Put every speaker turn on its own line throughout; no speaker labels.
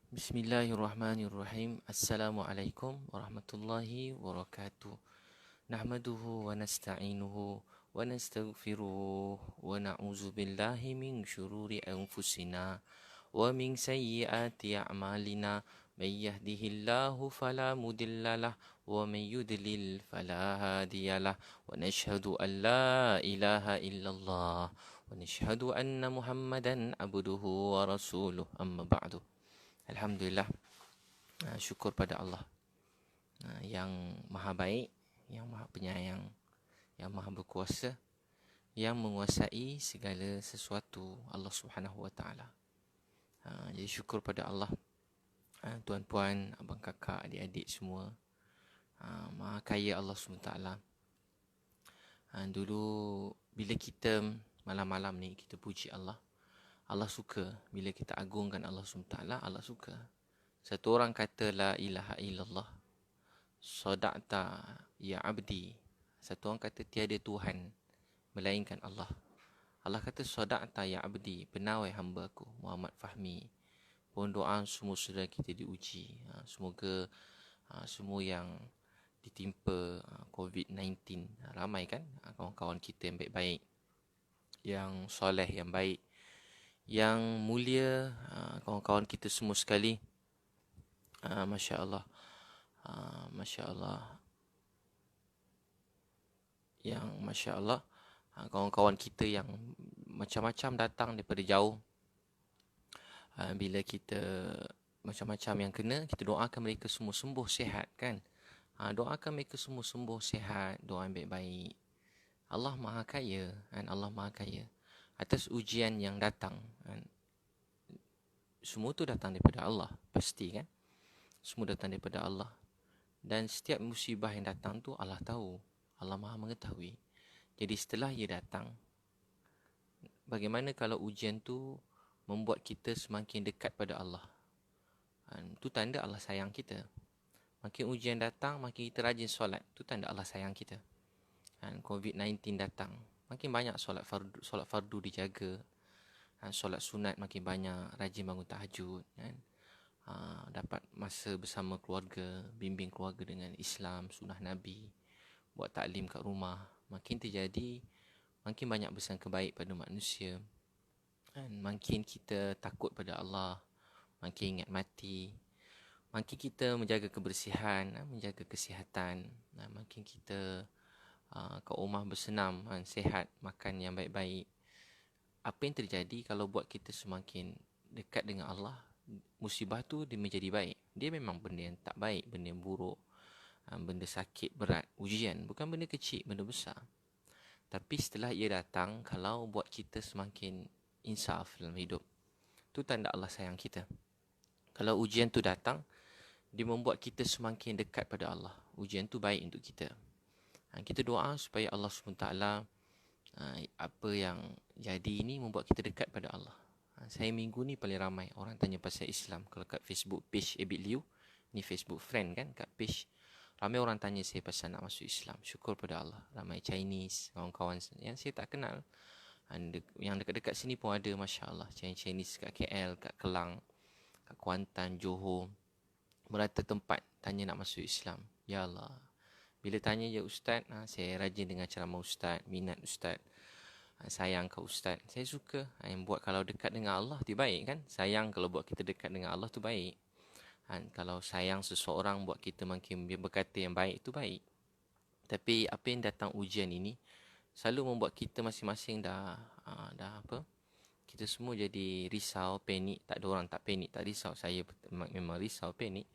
Bismillahirrahmanirrahim. Assalamualaikum warahmatullahi wabarakatuh. Nahmaduhu wa nasta'inuhu wa nastaghfiruh wa na'udzu billahi min syururi anfusina wa min sayyiati a'malina. May yahdihillahu fala mudhillalah wa may yudlil fala hadiyalah. Wa nashhadu an la ilaha illallah wa nashhadu anna Muhammadan abduhu wa rasuluh. Amma ba'du. Alhamdulillah, syukur pada Allah yang maha baik, yang maha penyayang, yang maha berkuasa, yang menguasai segala sesuatu, Allah Subhanahu Wa Taala. Jadi syukur pada Allah, tuan-puan, abang kakak, adik-adik semua. Maha kaya Allah SWT. Dulu bila kita malam-malam ni kita puji Allah, Allah suka. Bila kita agungkan Allah SWT, Allah suka. Satu orang kata la ilaha illallah, sadaqta ya abdi. Satu orang kata tiada Tuhan melainkan Allah. Allah kata sadaqta ya abdi, benar wahai hamba aku Muhammad Fahmi. Mohon doa semua saudara kita diuji. Semoga semua yang ditimpa COVID-19, ramai kan kawan-kawan kita yang baik-baik, yang soleh, yang baik, yang mulia, kawan-kawan kita semua sekali. Masya Allah, Masya Allah, yang Masya Allah, kawan-kawan kita yang macam-macam datang daripada jauh. Bila kita macam-macam yang kena, kita doakan mereka semua sembuh sihat kan. Doakan mereka semua sembuh sihat, doa yang baik-baik. Allah Maha Kaya kan, Allah Maha Kaya atas ujian yang datang kan. Semua tu datang daripada Allah, pasti kan. Semua datang daripada Allah. Dan setiap musibah yang datang tu Allah tahu, Allah Maha mengetahui. Jadi setelah ia datang, bagaimana kalau ujian tu membuat kita semakin dekat pada Allah? Itu tanda Allah sayang kita. Makin ujian datang, makin kita rajin solat, itu tanda Allah sayang kita. COVID-19 datang, makin banyak solat fardu dijaga. Solat sunat makin banyak, rajin bangun tahajud kan. Dapat masa bersama keluarga, bimbing keluarga dengan Islam, sunnah Nabi, buat taklim kat rumah. Makin terjadi, makin banyak bersangka baik pada manusia. Makin kita takut pada Allah, makin ingat mati, makin kita menjaga kebersihan, menjaga kesihatan, makin kita kat rumah bersenam, sihat, makan yang baik-baik. Apa yang terjadi kalau buat kita semakin dekat dengan Allah, musibah tu dia menjadi baik. Dia memang benda yang tak baik, benda yang buruk, benda sakit, berat, ujian, bukan benda kecil, benda besar. Tapi setelah ia datang, kalau buat kita semakin insaf dalam hidup, tu tanda Allah sayang kita. Kalau ujian tu datang, dia membuat kita semakin dekat pada Allah. Ujian tu baik untuk kita. Kita doa supaya Allah SWT, apa yang jadi ini membuat kita dekat pada Allah. Saya minggu ni paling ramai orang tanya pasal Islam. Kalau kat Facebook page Abid Liu, ni Facebook friend kan, kat page ramai orang tanya saya pasal nak masuk Islam. Syukur pada Allah, ramai Chinese, kawan-kawan yang saya tak kenal. Yang dekat-dekat sini pun ada, Masya Allah, Chinese kat KL, kat Kelang, kat Kuantan, Johor, merata tempat tanya nak masuk Islam. Ya Allah, bila tanya je ustaz, saya rajin dengan ceramah ustaz, minat ustaz, sayang ke ustaz. Saya suka yang buat kalau dekat dengan Allah tu baik kan. Sayang kalau buat kita dekat dengan Allah tu baik. Kalau sayang seseorang buat kita makin berkata yang baik tu baik. Tapi apa yang datang ujian ini selalu membuat kita masing-masing dah apa? Kita semua jadi risau, panik. Tak ada orang tak panik, tak risau. Saya memang risau, panik.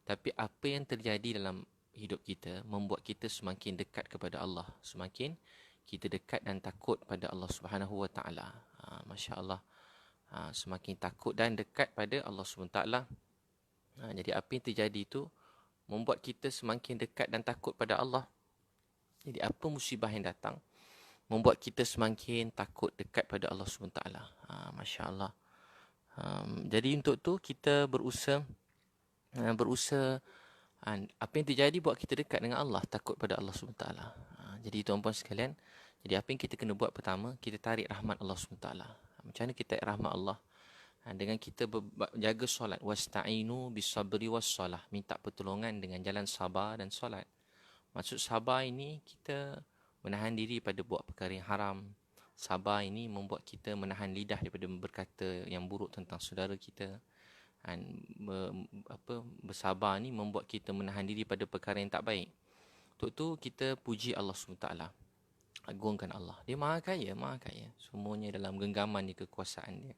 Tapi apa yang terjadi dalam hidup kita membuat kita semakin dekat kepada Allah, semakin kita dekat dan takut pada Allah Subhanahu Wa Taala. Masya Allah, semakin takut dan dekat pada Allah Subhanahu Wa Taala. Jadi apa yang terjadi itu membuat kita semakin dekat dan takut pada Allah. Jadi apa musibah yang datang membuat kita semakin takut dekat pada Allah Subhanahu Wa Taala. Masya Allah. Jadi untuk tu kita berusaha apa yang terjadi buat kita dekat dengan Allah, takut pada Allah SWT. Jadi tuan-puan sekalian, jadi apa yang kita kena buat pertama, kita tarik rahmat Allah SWT. Macam mana kita tarik rahmat Allah? Dengan kita jaga solat, wasta'inu bis-sabri was-salah, minta pertolongan dengan jalan sabar dan solat. Maksud sabar ini kita menahan diri pada buat perkara yang haram. Sabar ini membuat kita menahan lidah daripada berkata yang buruk tentang saudara kita. Dan bersabar ni membuat kita menahan diri pada perkara yang tak baik. Untuk tu kita puji Allah SWT. Agungkan Allah. Dia maha kaya, maha kaya. Semuanya dalam genggaman dia, kekuasaan dia.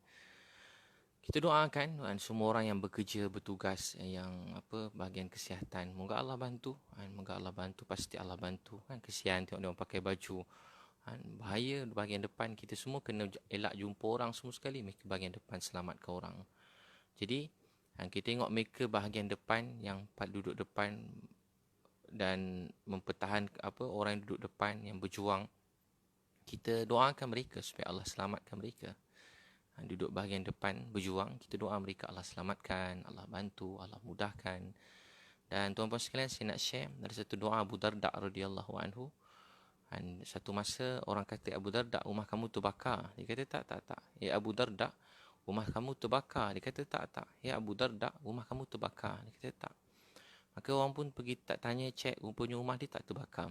Kita doakan dan semua orang yang bekerja, bertugas, yang bahagian kesihatan. Moga Allah bantu. Moga Allah bantu, pasti Allah bantu. Kesian tengok dia orang pakai baju. Bahaya bahagian depan. Kita semua kena elak jumpa orang semua sekali. Mereka bahagian depan selamatkan orang. Jadi, kita tengok mereka bahagian depan yang duduk depan dan mempertahankan orang yang duduk depan yang berjuang. Kita doakan mereka supaya Allah selamatkan mereka. Duduk bahagian depan berjuang, kita doa mereka Allah selamatkan, Allah bantu, Allah mudahkan. Dan tuan-tuan sekalian, saya nak share dari satu doa Abu Darda radhiyallahu anhu. Dan satu masa orang kata, Abu Darda, rumah kamu terbakar. Dia kata tak. Ya Abu Darda, rumah kamu terbakar. Dia kata tak. Ya Abu Darda, rumah kamu terbakar. Dia kata tak. Maka orang pun pergi tanya, cek, rupanya rumah dia tak terbakar.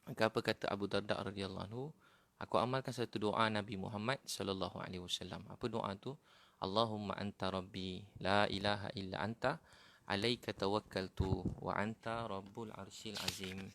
Maka apa kata Abu Darda radhiyallahu anhu? Aku amalkan satu doa Nabi Muhammad sallallahu alaihi wasallam. Apa doa tu? Allahumma anta rabbi la ilaha illa anta alaika tawakkaltu wa anta rabbul arsyil azim.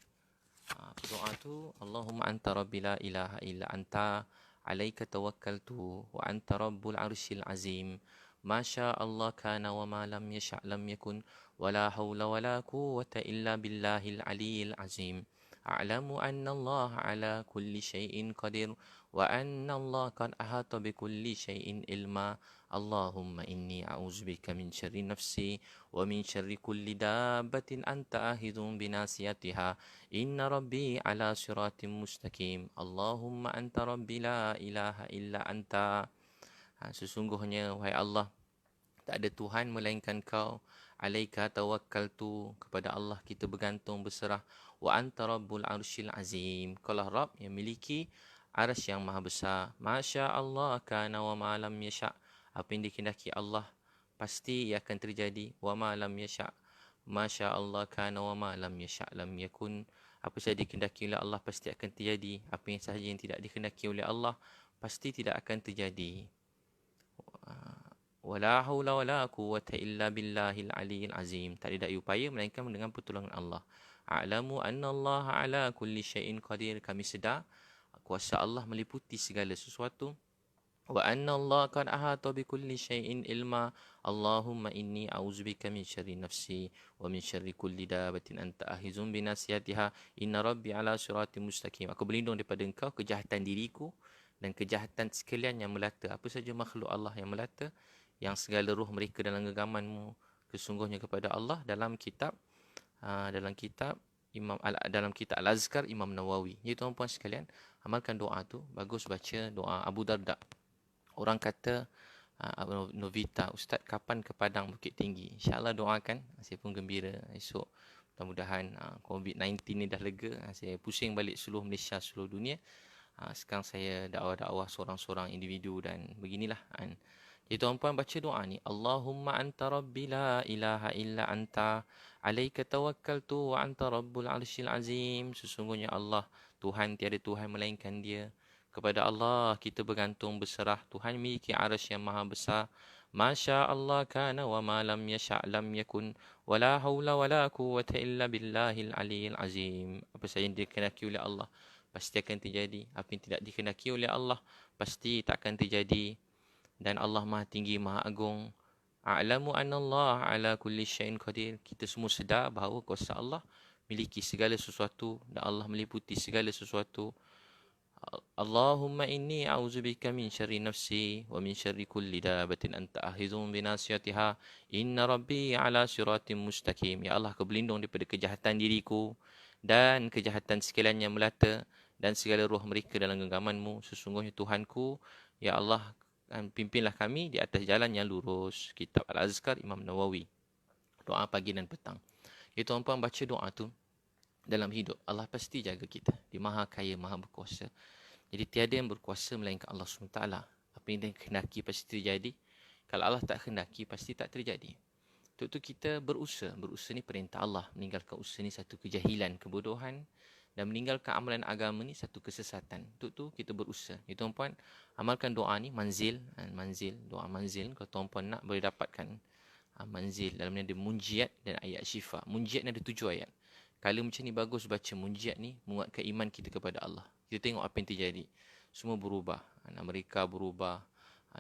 Doa tu, Allahumma anta rabbi la ilaha illa anta alaika tawakkaltu wa anta rabbul arsyil azim. Masya Allah kana wa ma lam yasha' lam yakun wa la hawla wa la quwwata illa billahil aliyyil azim. أعلم أن الله على كل شيء قدير وأن الله قد أحاط بكل شيء علما اللهم إني أعوذ بك من شر نفسي ومن شر كل دابة أنت آخذ بناصيتها إن ربي على صراط مستقيم اللهم أنت ربي لا إله إلا أنت. Sesungguhnya wahai Allah, tak ada Tuhan melainkan Kau. Alaika tawakkaltu, kepada Allah kita bergantung berserah. Wa anta rabbul arsyil azim, Kaulah Rabb yang miliki arsy yang maha besar. Masya Allah kana wa ma lam yasha', apa yang dikehendaki Allah pasti ia akan terjadi. Wa ma lam yasha', Masya Allah kana wa ma lam yasha' lam yakun, apa sahaja dikehendaki oleh Allah pasti akan terjadi. Apa yang sahaja yang tidak dikehendaki oleh Allah pasti tidak akan terjadi. Wala haula wala quwwata illa billahil aliyyil azim, tak ada daya upaya melainkan dengan pertolongan Allah. A'lamu anna Allah ala kulli syai'in qadir, kami sedar kuasa Allah meliputi segala sesuatu. Wa anna Allah qad ahata bi kulli syai'in ilma. Allahumma inni a'udzubika min syarri nafsi wa min syarri kulli dabatin anta ahizun bi nasiyatiha inna rabbi ala siratim mustaqim. Aku berlindung daripada Engkau kejahatan diriku dan kejahatan sekalian yang melata. Apa saja makhluk Allah yang melata, yang segala ruh mereka dalam genggamanmu, kesungguhnya kepada Allah. Dalam kitab dalam kitab Al-Azkar Imam Nawawi. Jadi tuan-puan sekalian, amalkan doa tu. Bagus baca doa Abu Darda. Orang kata, Novita, Ustaz kapan ke Padang Bukit Tinggi? InsyaAllah doakan. Saya pun gembira esok. Mudah-mudahan COVID-19 ni dah lega. Saya pusing balik seluruh Malaysia, seluruh dunia. Sekarang saya dakwah-dakwah seorang-seorang individu dan beginilah. Jadi tuan-puan baca doa ni. Allahumma anta rabbi la ilaha illa anta alaika tawakkaltu wa anta rabbul arsyil azim. Sesungguhnya Allah, Tuhan tiada Tuhan melainkan Dia. Kepada Allah kita bergantung berserah. Tuhan memiliki arsy yang maha besar. Masya Allah kana wa ma lam yasha' lam yakun wa la hawla wa la quwwata illa billahil aliyyil azim. Apa sahaja yang dikehendaki oleh Allah pasti akan terjadi. Apa yang tidak dikehendaki oleh Allah pasti tak akan terjadi. Dan Allah Maha Tinggi, Maha Agung. A'lamu anna Allah ala kulli syai'in qadir. Kita semua sedar bahawa kuasa Allah miliki segala sesuatu dan Allah meliputi segala sesuatu. Allahumma inni a'udzubika min syarri nafsi wa min syarri kulli dabatin anta ahizun binasiyatiha inna rabbi ala siratim mustaqim. Ya Allah, Kau berlindung daripada kejahatan diriku dan kejahatan sekalian yang melata dan segala roh mereka dalam genggamanmu. Sesungguhnya Tuhanku, ya Allah, pimpinlah kami di atas jalan yang lurus. Kitab Al-Azkar Imam Nawawi. Doa pagi dan petang. Jadi tuan-puan baca doa tu dalam hidup. Allah pasti jaga kita. Dia Maha Kaya, Maha Berkuasa. Jadi tiada yang berkuasa melainkan Allah SWT. Apa yang dikehendaki pasti terjadi. Kalau Allah tak kehendaki, pasti tak terjadi. Untuk tu kita berusaha. Berusaha ni perintah Allah. Meninggalkan usaha ni satu kejahilan, kebodohan. Dan meninggalkan amalan agama ni satu kesesatan. Untuk tu kita berusaha. Ya tuan-puan, amalkan doa ni manzil. Manzil, doa manzil. Kalau tuan-puan nak, boleh dapatkan manzil. Dalam ni ada munjiat dan ayat syifa. Munjiat ni ada 7 ayat. Kalau macam ni bagus baca munjiat ni, menguatkan iman kita kepada Allah. Kita tengok apa yang terjadi. Semua berubah. Amerika berubah.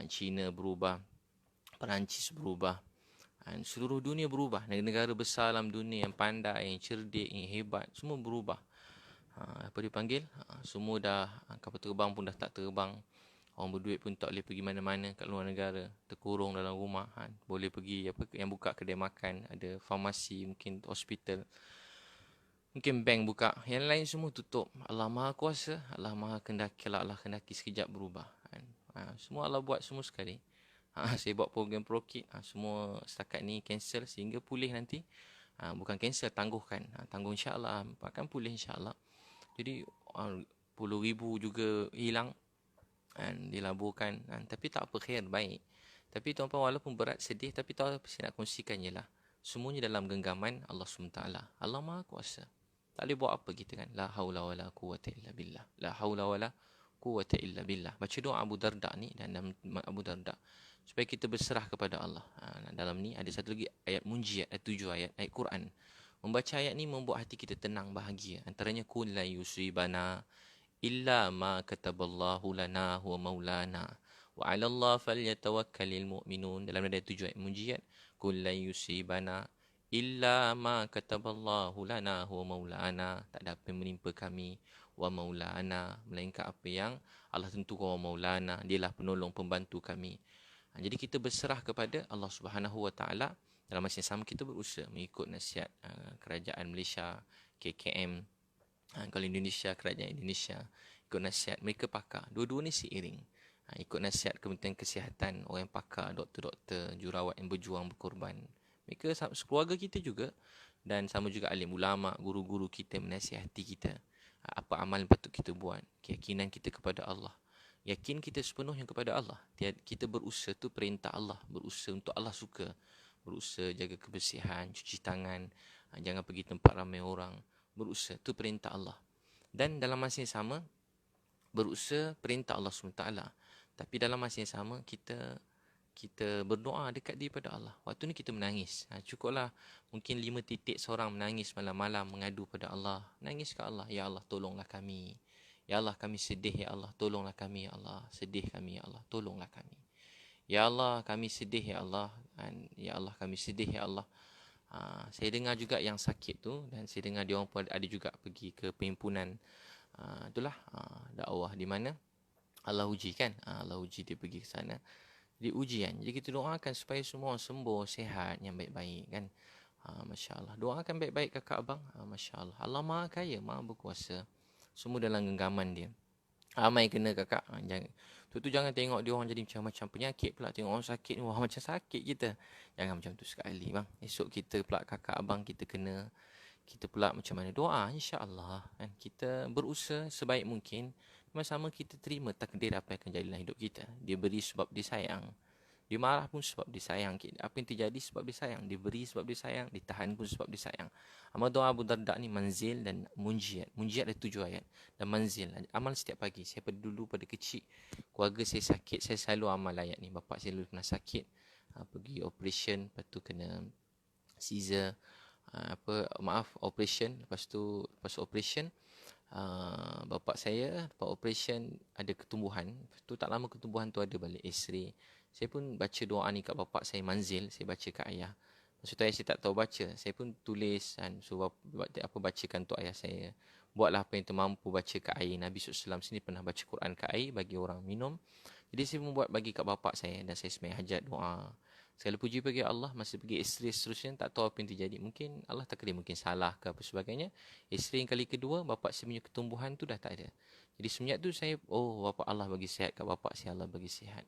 China berubah. Perancis berubah. Seluruh dunia berubah. Negara besar dalam dunia yang pandai, yang cerdik, yang hebat, semua berubah. Apa dipanggil? Semua dah, kapal terbang pun dah tak terbang. Orang berduit pun tak boleh pergi mana-mana kat luar negara. Terkurung dalam rumah. Boleh pergi apa yang buka kedai makan, ada farmasi, mungkin hospital. Mungkin bank buka. Yang lain semua tutup. Allah Maha Kuasa. Allah Maha Kehendaki. Allah kehendaki sekejap berubah. Semua Allah buat semua sekali. Saya buat program ProKid. Semua setakat ni cancel sehingga pulih nanti. Bukan cancel, tangguhkan. Tangguh insyaAllah. Akan pulih insyaAllah. Jadi puluh ribu juga hilang. Dilaburkan. Tapi tak apa, khair, baik. Tapi tuan-tuan, walaupun berat, sedih, tapi tahu apa saya nak kongsikan je lah. Semuanya dalam genggaman Allah SWT. Allah Maha Kuasa. Tak boleh buat apa kita kan. La haula wa la quwata illa billah. La haula wa la quwata illa billah. Baca doa Abu Darda ni dan Abu Darda. Supaya kita berserah kepada Allah. Dalam ni ada satu lagi ayat munjiat. Ada 7 ayat. Ayat Quran. Membaca ayat ni membuat hati kita tenang, bahagia. Antaranya, Kun la yusribana illa ma kataballahu lana huwa maulana. Wa ala Allah falyatawakkalil mu'minun. Dalam ada 7 ayat munjiat. Kun la yusribana illa ma kataballahu lana huwa maulana. Tak ada apa yang menimpa kami. Wa maulana. Melainkan apa yang Allah tentukan. Wa maulana. Dialah penolong, pembantu kami. Jadi kita berserah kepada Allah Subhanahu Wa Taala. Dalam masa yang sama kita berusaha mengikut nasihat kerajaan Malaysia, KKM. Kalau Indonesia, kerajaan Indonesia. Ikut nasihat mereka pakar. Dua-dua ni seiring. Ikut nasihat Kementerian Kesihatan, orang yang pakar, doktor-doktor, jurawat yang berjuang, berkorban. Mereka keluarga kita juga. Dan sama juga alim ulama, guru-guru kita menasihati kita. Apa amal yang patut kita buat. Keyakinan kita kepada Allah. Yakin kita sepenuhnya kepada Allah. Kita berusaha tu perintah Allah. Berusaha untuk Allah suka. Berusaha jaga kebersihan, cuci tangan. Jangan pergi tempat ramai orang. Berusaha tu perintah Allah. Dan dalam masa yang sama, berusaha perintah Allah SWT. Tapi dalam masa yang sama, kita berdoa dekat daripada Allah. Waktu ni kita menangis. Cukuplah mungkin 5 titik seorang menangis malam-malam mengadu pada Allah. Nangis ke Allah. Ya Allah, tolonglah kami. Ya Allah, kami sedih. Ya Allah, tolonglah kami. Ya Allah, sedih kami. Ya Allah, tolonglah kami. Ya Allah, kami sedih. Ya Allah. Ya Allah, kami sedih. Ya Allah. Saya dengar juga yang sakit tu. Dan saya dengar dia orang pun ada juga pergi ke perhimpunan. Itulah dakwah di mana Allah uji kan. Allah uji dia pergi ke sana. Dia ujian. Jadi kita doakan supaya semua sembuh, sihat, yang baik-baik kan. Masya Allah. Doakan baik-baik kakak abang. Masya Allah. Allah Maha Kaya, Maha Berkuasa. Semua dalam genggaman dia. Ramai kena kakak. Jangan tengok dia orang jadi macam penyakit pula. Tengok orang sakit ni, wah macam sakit kita. Jangan macam tu sekali bang. Esok kita pula kakak abang kita kena. Kita pula macam mana doa insya-Allah kan. Kita berusaha sebaik mungkin. Sama-sama kita terima takdir apa yang akan jadi dalam hidup kita. Dia beri sebab dia sayang. Dia marah pun sebab dia sayang. Apa yang terjadi sebab dia sayang. Dia beri sebab dia sayang. Ditahan pun sebab dia sayang. Amal doa Abu Darda ni manzil dan munjiat. Munjiat ada 7 ayat. Dan manzil. Amal setiap pagi. Saya dulu pada kecil. Keluarga saya sakit. Saya selalu amal ayat ni. Bapak saya dulu pernah sakit. Pergi operation. Lepas tu kena Caesar. Operation. Lepas tu operation. Bapak saya lepas operation ada ketumbuhan. Lepas tu tak lama ketumbuhan tu ada balik X-ray. Saya pun baca doa ni kat bapak saya manzil. Saya baca kat ayah. Maksud ayah saya tak tahu baca. Saya pun tulis kan. So bacakan untuk ayah saya. Buatlah apa yang termampu baca kat air. Nabi SAW sini pernah baca Quran kat air bagi orang minum. Jadi saya pun buat bagi kat bapak saya. Dan saya sembahyang hajat doa. Segala puji bagi Allah. Masa pergi X-ray seterusnya tak tahu apa yang terjadi. Mungkin Allah takdir, mungkin salah ke apa sebagainya. X-ray yang kali kedua bapak saya punya ketumbuhan tu dah tak ada. Jadi semenjak tu saya bapak Allah bagi sihat kat bapak saya, Allah bagi sihat.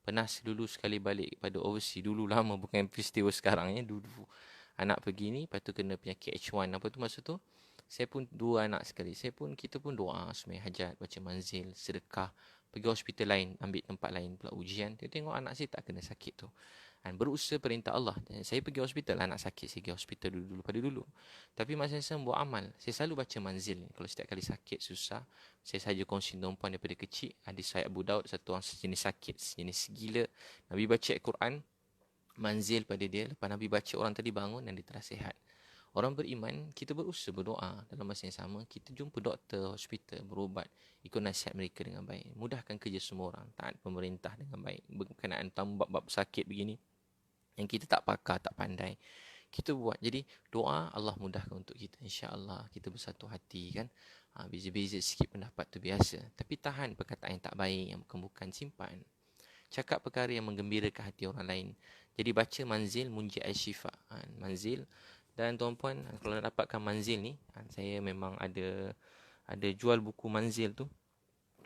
Pernah dulu sekali balik pada overseas. Dulu lama, bukan peristiwa sekarang ya. Dulu anak pergi ni, lepas tu kena penyakit H1. Apa tu masa tu? Saya pun 2 anak sekali. Kita pun doa sembahyang hajat, baca manzil, sedekah. pergi hospital lain, ambil tempat lain pula ujian. Dia tengok anak saya tak kena sakit tu. Dan berusaha perintah Allah. Saya pergi hospital, anak sakit, saya pergi hospital dulu pada dulu. Tapi masa saya buat amal, saya selalu baca manzil ni. Kalau setiap kali sakit, susah, saya saja kongsi perempuan daripada kecil. Hadis Sahih Abu Daud, satu orang sejenis sakit, sejenis gila. Nabi baca Al-Quran, manzil pada dia. Lepas Nabi baca, orang tadi bangun dan dia telah sihat. Orang beriman, kita berusaha berdoa. Dalam masa yang sama, kita jumpa doktor, hospital, berubat. Ikut nasihat mereka dengan baik. Mudahkan kerja semua orang. Taat pemerintah dengan baik. Berkenaan bab sakit begini, yang kita tak pakar, tak pandai, kita buat. Jadi doa Allah mudahkan untuk kita. InsyaAllah kita bersatu hati kan. Beza-beza sikit pendapat tu biasa. Tapi tahan perkataan yang tak baik, yang bukan-bukan, simpan. Cakap perkara yang menggembirakan hati orang lain. Jadi baca manzil munji al-syifa. Manzil. Dan tuan-puan, kalau nak dapatkan manzil ni, saya memang ada jual buku manzil tu.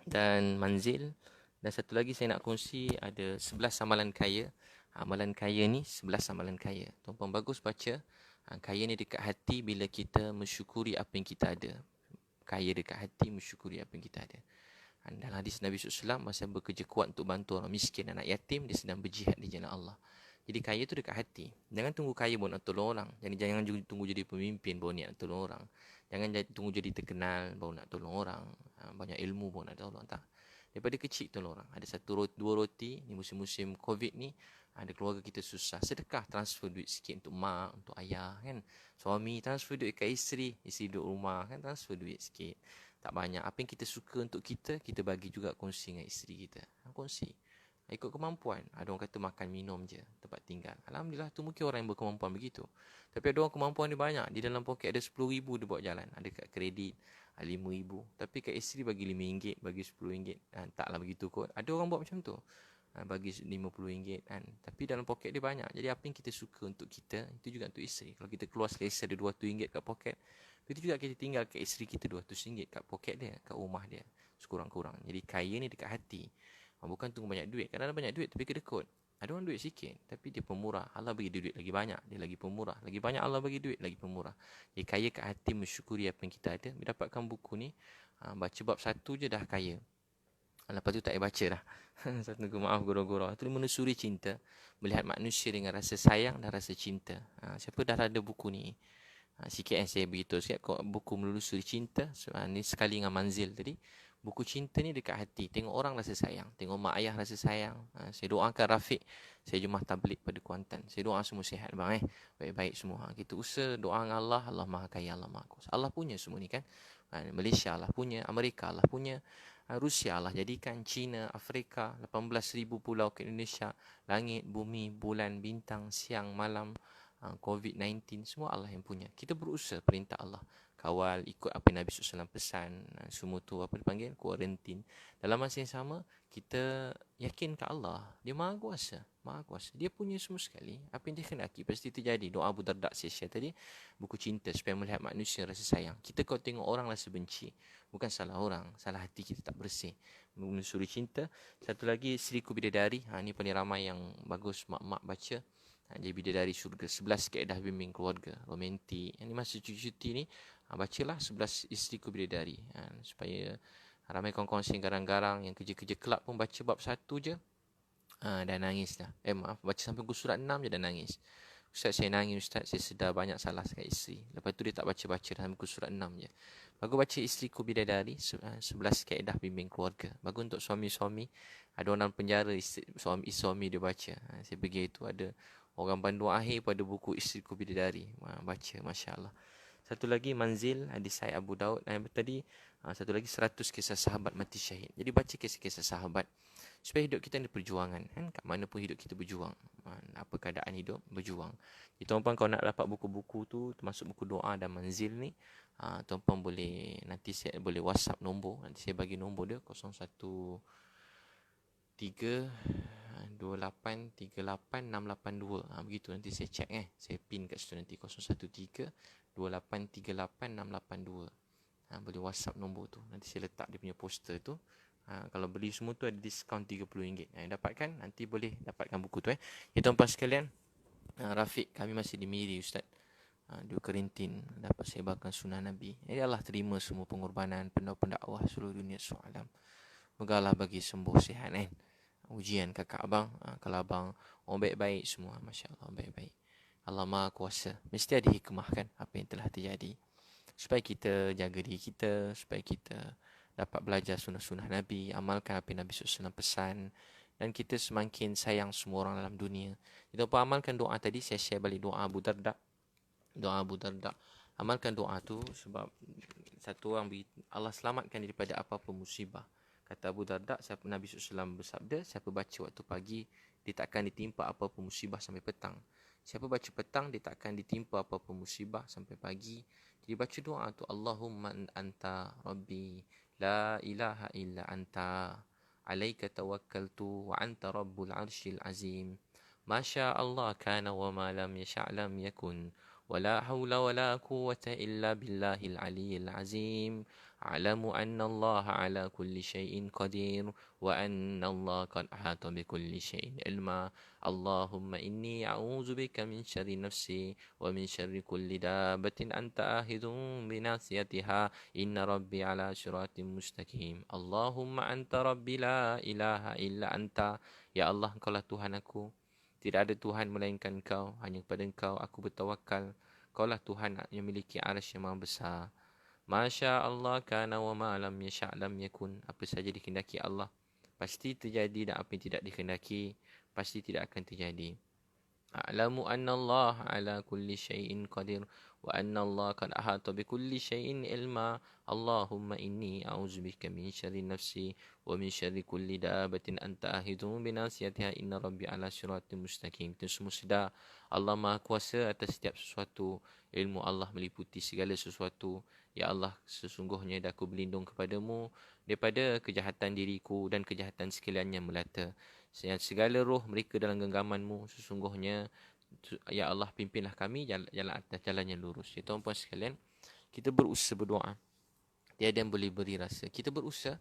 Dan manzil. Dan satu lagi saya nak kongsi, ada 11 amalan kaya. Amalan kaya ni 11 amalan kaya. Tuan-puan bagus baca. Kaya ni dekat hati bila kita mensyukuri apa yang kita ada. Kaya dekat hati mensyukuri apa yang kita ada. Dalam hadis Nabi SAW, masa bekerja kuat untuk bantu orang miskin, anak yatim, dia sedang berjihad di jalan Allah. Jadi kaya tu dekat hati. Jangan tunggu kaya baru nak tolong orang. Jangan tunggu jadi pemimpin baru nak tolong orang. Jangan tunggu jadi terkenal baru nak tolong orang. Banyak ilmu baru nak tolong. Tak. Daripada kecil tolong orang. Ada dua roti. Ni musim-musim COVID ni, ada keluarga kita susah. Sedekah, transfer duit sikit untuk mak, untuk ayah kan. Suami transfer duit ke isteri duduk rumah kan, transfer duit sikit. Tak banyak. Apa yang kita suka untuk kita bagi juga kongsi dengan isteri kita. Kongsi. Ikut kemampuan. Ada orang kata makan minum je, tempat tinggal. Alhamdulillah, tu mungkin orang yang berkemampuan begitu. Tapi ada orang kemampuan dia banyak. Di dalam poket ada RM10,000 dia buat jalan. Ada kat kredit RM5,000. Tapi kat isteri bagi RM5, bagi RM10. Taklah begitu kot. Ada orang buat macam tu. Bagi RM50 kan. Tapi dalam poket dia banyak. Jadi apa yang kita suka untuk kita, itu juga untuk isteri. Kalau kita keluar selesa ada RM200 kat poket, itu juga kita tinggal kat isteri kita RM200 kat poket dia, kat rumah dia, sekurang-kurang. Jadi kaya ni dekat hati. Bukan tunggu banyak duit. Kadang-kadang banyak duit tapi kedekut. Ada orang duit sikit tapi dia pemurah. Allah bagi dia duit lagi banyak, dia lagi pemurah. Lagi banyak Allah bagi duit, lagi pemurah. Jadi kaya kat hati mensyukuri apa yang kita ada. Bila dapatkan buku ni, baca bab 1 je dah kaya. Lepas tu tak payah baca dah. Satu maaf gurau-gurau. Itu menelusuri cinta. Melihat manusia dengan rasa sayang dan rasa cinta. Siapa dah ada buku ni? Sikit yang saya beritahu sikit. Buku menelusuri cinta. Ni sekali dengan manzil tadi. Buku cinta ni dekat hati. Tengok orang rasa sayang. Tengok mak ayah rasa sayang. Saya doakan Rafiq. Saya jumlah tablik pada Kuantan. Saya doa semua sihat bang. Baik-baik semua. Kita usaha doa dengan Allah. Allah Maha Kaya, Allah Maha Kuasa. Allah punya semua ni kan. Malaysia Allah punya. Amerika Allah punya. Rusia Allah jadikan. China, Afrika. 18,000 pulau ke Indonesia. Langit, bumi, bulan, bintang, siang, malam. COVID-19. Semua Allah yang punya. Kita berusaha perintah Allah. Kawal, ikut apa Nabi SAW pesan. Semua tu apa dipanggil? Kuarantin. Dalam masa yang sama, kita yakin ke Allah. Dia Maha Kuasa. Maha Kuasa. Dia punya semua sekali. Apa yang dia kenaki pasti terjadi. Doa Abu Darda saya share tadi. Buku cinta supaya melihat manusia rasa sayang. Kita kalau tengok orang rasa benci. Bukan salah orang. Salah hati kita tak bersih. Menelusuri cinta. Satu lagi, Seriku Bidadari. Ni paling ramai yang bagus mak-mak baca. Jadi Bidadari Syurga. 11 kaedah bimbing keluarga. Romantik. Ini masa cuti-cuti ni. Bacalah 11 Isteriku Bidadari. Supaya ramai kawan-kawan yang garang-garang, yang kerja-kerja kelab pun baca bab 1 je. Dah nangis dah. Baca sampai buku surat 6 je dah nangis. Ustaz, saya nangis Ustaz, saya sedar banyak salah dekat isteri. Lepas tu dia tak baca-baca dah sampai buku surat 6 je. Bagus baca Isteriku Bidadari, 11 kaedah bimbing keluarga. Bagus untuk suami-suami. Ada orang dalam penjara, suami dia baca. Saya pergi itu ada orang pandu akhir pada buku Isteriku Bidadari. Baca, Masya Allah. Satu lagi Manzil, hadis Sahih Abu Daud. Tadi satu lagi 100 kisah sahabat mati syahid. Jadi baca kisah-kisah sahabat supaya hidup kita ada perjuangan kan. Kat mana pun hidup kita berjuang. Apa keadaan hidup, berjuang. Jadi tuan-puan kalau nak dapat buku-buku tu, termasuk buku doa dan Manzil ni, tuan-puan boleh, nanti saya boleh WhatsApp nombor. Nanti saya bagi nombor dia 0132838 682. Begitu nanti saya check saya pin kat situ nanti 0132838 682. Boleh WhatsApp nombor tu. Nanti saya letak dia punya poster tu. Kalau beli semua tu ada diskaun RM30. Dapatkan, nanti boleh dapatkan buku tu. Ya tuan-tuan sekalian, Rafiq, kami masih di Miri Ustaz. Di Kerintin dapat sebarkan sunnah Nabi. Ya Allah terima semua pengorbanan pendakwah seluruh dunia SAW. Moga Allah bagi sembuh sihat kan. Ujian kakak abang, kalau abang orang baik-baik semua, Masya Allah baik-baik. Allah Maha Kuasa. Mesti ada hikmah kan apa yang telah terjadi. Supaya kita jaga diri kita, supaya kita dapat belajar sunnah-sunnah Nabi, amalkan apa yang Nabi SAW pesan, dan kita semakin sayang semua orang dalam dunia. Kita pun amalkan doa tadi, saya share balik doa Abu Darda. Doa Abu Darda. Amalkan doa tu sebab satu orang Allah selamatkan daripada apa-apa musibah. Kata Abu Darda, siapa Nabi SAW bersabda, siapa baca waktu pagi, dia takkan ditimpa apa-apa musibah sampai petang. Siapa baca petang, dia takkan ditimpa apa-apa musibah sampai pagi. Jadi baca doa tu, Allahumma anta rabbi, la ilaha illa anta, alaika tawakkaltu, wa anta rabbul arshil azim. Masya Allah kana wa ma lam yasha' lam yakun. ولا حول ولا قوة إلا بالله العلي العظيم أعلم أن الله على كل شيء قدير وأن الله قد أحاط بكل شيء علما اللهم إني أعوذ بك من شر نفسي ومن شر كل دابة أنت آخذ بناصيتها إن ربي على صراط مستقيم اللهم أنت ربي لا إله إلا أنت يا الله Engkaulah Tuhan aku. Tidak ada Tuhan melainkan Engkau. Hanya kepada Engkau aku bertawakal. Kaulah Tuhan yang memiliki arsy yang maha besar. Masya Allah kana wa ma lam yasha' lam yakun. Apa saja dikehendaki Allah pasti terjadi, dan apa yang tidak dikehendaki pasti tidak akan terjadi. A'lamu anna Allah ala kulli syai'in qadir wa anna Allah qad ahata bi kulli syai'in ilma. Allahumma inni a'udzubika min syarri nafsi wa min syarri kulli dabatin anta ahidun bi nasiyatiha inna rabbi ala siratin mustaqim. Kita semua sedar Allah Maha Kuasa atas setiap sesuatu. Ilmu Allah meliputi segala sesuatu. Ya Allah, sesungguhnya aku berlindung kepadamu daripada kejahatan diriku dan kejahatan sekalian yang melata. Segala roh mereka dalam genggamanmu. Sesungguhnya ya Allah, pimpinlah kami jalan atas jalan yang lurus. Ya tuan-tuan sekalian, kita berusaha berdoa. Tiada yang boleh beri rasa. Kita berusaha.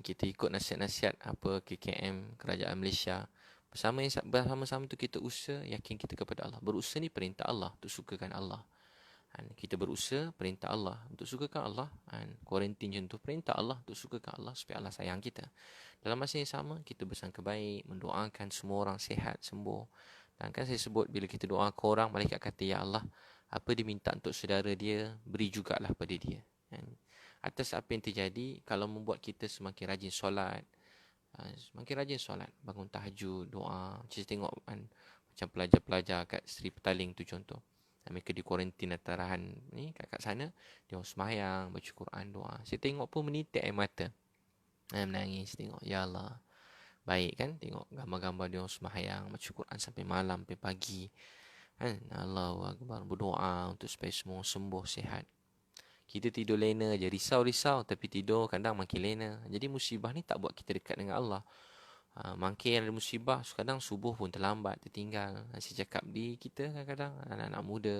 Kita ikut nasihat-nasihat apa KKM Kerajaan Malaysia. Bersama-sama tu kita usaha yakin kita kepada Allah. Berusaha ni perintah Allah untuk sukakan Allah. Kita berusaha perintah Allah untuk sukakan Allah. Kuarantin contoh perintah Allah untuk sukakan Allah supaya Allah sayang kita. Dalam masa yang sama, kita bersangka baik, mendoakan semua orang sihat, sembuh. Dan kan saya sebut, bila kita doa ke orang, malaikat kata, Ya Allah, apa dia minta untuk saudara dia, beri jugalah pada dia. Atas apa yang terjadi, kalau membuat kita semakin rajin solat, semakin rajin solat, bangun tahajud, doa. Saya tengok macam pelajar-pelajar kat Seri Petaling tu contoh. Mereka di kuarantin atarahan ni kat sana, dia orang semayang, baca Quran, doa. Saya tengok pun menitik air mata. Menangis tengok, Ya Allah. Baik kan, tengok gambar-gambar dia orang sembahyang, baca Quran sampai malam, sampai pagi. Allahu Akbar, berdoa untuk supaya semua sembuh, sihat. Kita tidur lena je, risau-risau tapi tidur kadang makin lena. Jadi musibah ni tak buat kita dekat dengan Allah. Makin ada musibah, kadang subuh pun terlambat, tertinggal. Saya cakap di kita kadang-kadang, anak-anak muda,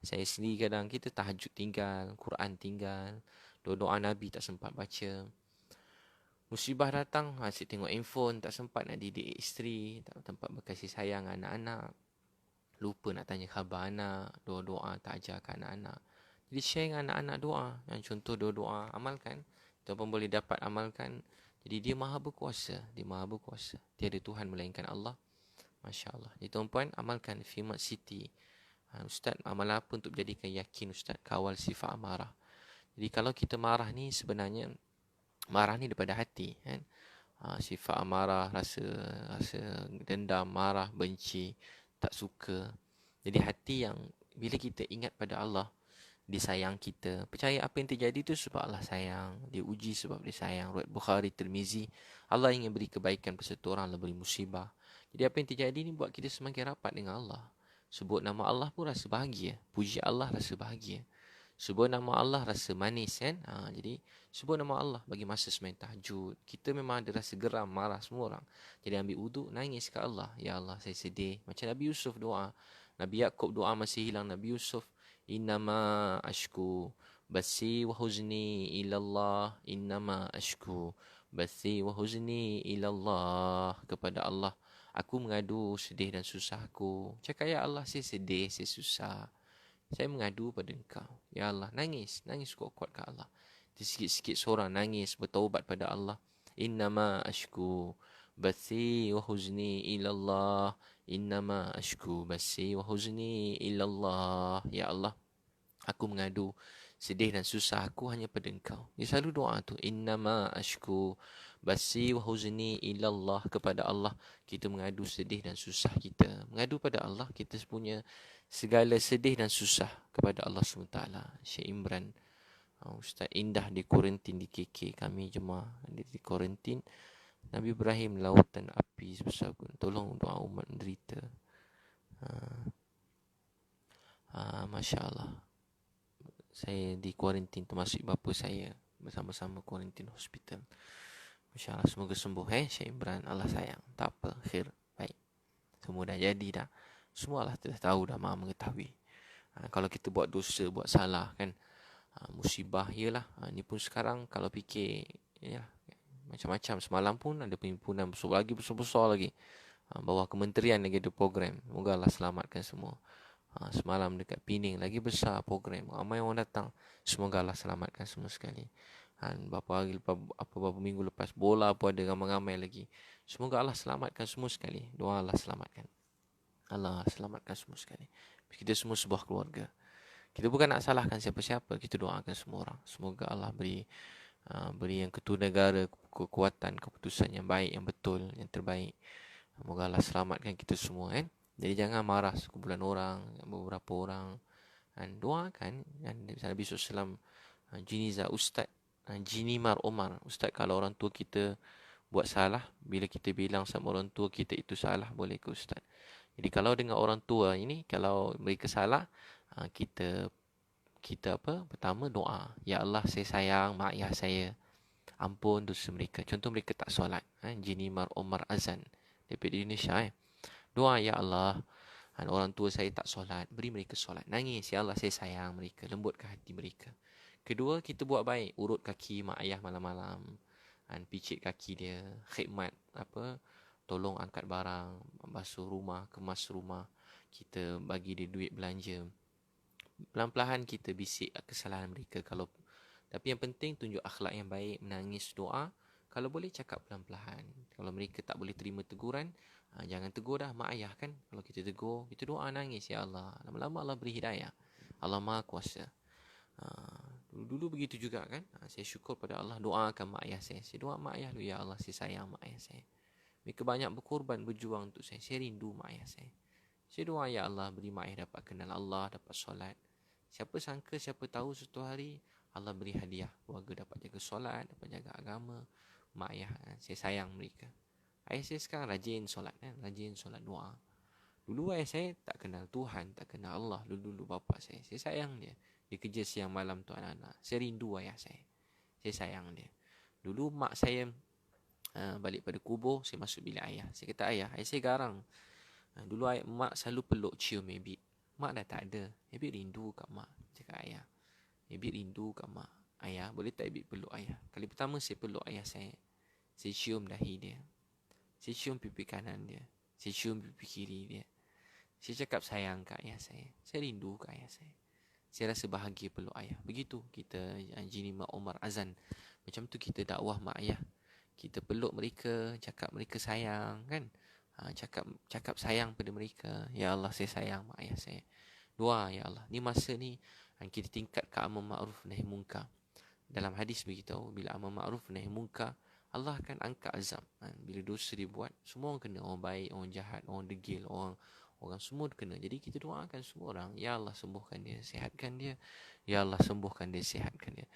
saya sendiri kadang, kita tahajud tinggal, Quran tinggal, doa Nabi tak sempat baca. Musibah datang, asyik tengok handphone, tak sempat nak didik isteri, tak tempat berkasih sayang anak-anak. Lupa nak tanya khabar anak, doa-doa tak ajarkan anak-anak. Jadi share dengan anak-anak doa. Yang contoh doa-doa, amalkan. Kita pun boleh dapat amalkan. Jadi dia maha berkuasa. Dia maha berkuasa. Tiada Tuhan melainkan Allah. Masya Allah. Jadi tuan-puan, amalkan firman Siti. Ustaz, amal apa untuk menjadikan yakin Ustaz? Kawal sifat amarah. Jadi kalau kita marah ni sebenarnya, marah ni daripada hati kan. Sifat amarah, rasa dendam, marah, benci, tak suka. Jadi hati yang bila kita ingat pada Allah, dia sayang kita. Percaya apa yang terjadi tu sebab Allah sayang. Dia uji sebab dia sayang. Riwayat Bukhari, Tirmizi, Allah ingin beri kebaikan pada satu orang, Allah beri musibah. Jadi apa yang terjadi ni buat kita semakin rapat dengan Allah. Sebut nama Allah pun rasa bahagia. Puji Allah rasa bahagia. Sebut nama Allah rasa manis kan. Jadi sebut nama Allah bagi masa semain tahajud. Kita memang ada rasa geram, marah semua orang. Jadi ambil wuduk, nangis ke Allah. Ya Allah, saya sedih. Macam Nabi Yusuf doa. Nabi Yaakob doa masih hilang. Nabi Yusuf, Innama ashku basi wa huzni ilallah. Innama ashku basi wa huzni ilallah. Kepada Allah aku mengadu sedih dan susahku. Cakap, Ya Allah, saya sedih, saya susah, saya mengadu pada Engkau. Ya Allah, nangis kuat-kuat ke Allah. Sikit-sikit seorang nangis, bertaubat pada Allah. Innama ashku bathi wa huzni ilallah. Innama ashku bathi wa huzni ilallah. Ya Allah, aku mengadu sedih dan susah aku hanya pada Engkau. Dia selalu doa tu. Innama ashku basi wa huzni ilallah. Kepada Allah kita mengadu sedih dan susah kita. Mengadu pada Allah kita punya segala sedih dan susah kepada Allah SWT. Syekh Imran, Ustaz Indah di kuarantin di KK. Kami jemaah di kuarantin. Nabi Ibrahim lautan api sebesar gunung. Tolong doa umat menderita. Masya Allah. Saya di kuarantin termasuk bapa saya. Bersama-sama kuarantin hospital. Masya Allah, semoga sembuh Syekh Imran. Allah sayang. Tak apa, khair, baik. Semua dah jadi dah. Semua Allah telah tahu dah, Maha mengetahui. Kalau kita buat dosa, buat salah kan, musibah yelah. Ni pun sekarang kalau fikir yalah, macam-macam. Semalam pun ada perhimpunan besar lagi. Bawah kementerian lagi ada program. Semoga Allah selamatkan semua. Semalam dekat Pening lagi besar program. Ramai orang datang. Semoga Allah selamatkan semua sekali. Beberapa minggu lepas bola pun ada ramai-ramai lagi. Semoga Allah selamatkan semua sekali. Doa Allah selamatkan. Allah selamatkan semua sekali. Kita semua sebuah keluarga. Kita bukan nak salahkan siapa-siapa. Kita doakan semua orang. Semoga Allah beri yang ketua negara kekuatan, keputusan yang baik, yang betul, yang terbaik. Semoga Allah selamatkan kita semua kan. Jadi jangan marah sekumpulan orang, beberapa orang. Dan doakan. Dan Nabi SAW, Jiniza Ustaz, Jinimar Omar. Ustaz, kalau orang tua kita buat salah, bila kita bilang sama orang tua kita itu salah, boleh ke Ustaz? Jadi kalau dengan orang tua ini, kalau mereka salah, kita pertama doa. Ya Allah, saya sayang mak ayah saya. Ampun dosa mereka. Contoh mereka tak solat. Jinimar Omar Azan. Daripada Indonesia Doa, ya Allah, orang tua saya tak solat, beri mereka solat. Nangis, ya Allah, saya sayang mereka, lembutkan hati mereka. Kedua, kita buat baik, urut kaki mak ayah malam-malam, picit kaki dia, khidmat, tolong angkat barang, basuh rumah, kemas rumah, kita bagi dia duit belanja. Pelan-pelan kita bisik kesalahan mereka. Tapi yang penting tunjuk akhlak yang baik, menangis, doa. Kalau boleh cakap pelan-pelan. Kalau mereka tak boleh terima teguran, jangan tegur dah mak ayah kan. Kalau kita tegur, kita doa, nangis, ya Allah, lama-lama Allah beri hidayah. Allah Maha Kuasa. Dulu begitu juga kan. Saya syukur pada Allah, doakan mak ayah saya. Saya doa mak ayah dulu, ya Allah, saya sayang mak ayah saya. Mereka banyak berkorban, berjuang untuk saya. Saya rindu mak ayah saya. Saya doa, ya Allah, beri mak ayah dapat kenal Allah, dapat solat. Siapa sangka, siapa tahu suatu hari Allah beri hadiah, keluarga dapat jaga solat, dapat jaga agama. Mak ayah, saya sayang mereka. Ayah saya sekarang rajin solat kan, rajin solat doa. Dulu ayah saya tak kenal Tuhan, tak kenal Allah. Dulu bapa saya sayang dia. Dia kerja siang malam tu anak-anak. Saya rindu ayah saya sayang dia. Dulu mak saya balik pada kubur, saya masuk bilik ayah. Saya kata, ayah saya garang. Dulu mak selalu peluk cium Ebit. Mak dah tak ada, Ebit rindu kat mak. Cakap ayah, Ebit rindu kat mak. Ayah, boleh tak Ebit peluk ayah? Kali pertama saya peluk ayah saya. Saya cium dahi dia. Saya cium pipi kanan dia. Saya cium pipi kiri dia. Saya cakap sayang kat ayah saya. Saya rindu kat ayah saya. Saya rasa bahagia peluk ayah. Begitu kita Jinimar Omar Azan. Macam tu kita dakwah mak ayah. Kita peluk mereka, cakap mereka sayang kan. Cakap sayang pada mereka. Ya Allah, saya sayang mak ayah saya. Doa, ya Allah, ni masa ni kita tingkatkan amar ma'ruf nahi munkar. Dalam hadis beritahu, bila amar ma'ruf nahi munkar, Allah akan angkat azab. Bila dosa dibuat, semua orang kena. Orang baik, orang jahat, orang degil, orang semua kena. Jadi kita doakan semua orang, ya Allah, sembuhkan dia, sihatkan dia. Ya Allah, sembuhkan dia, sihatkan dia.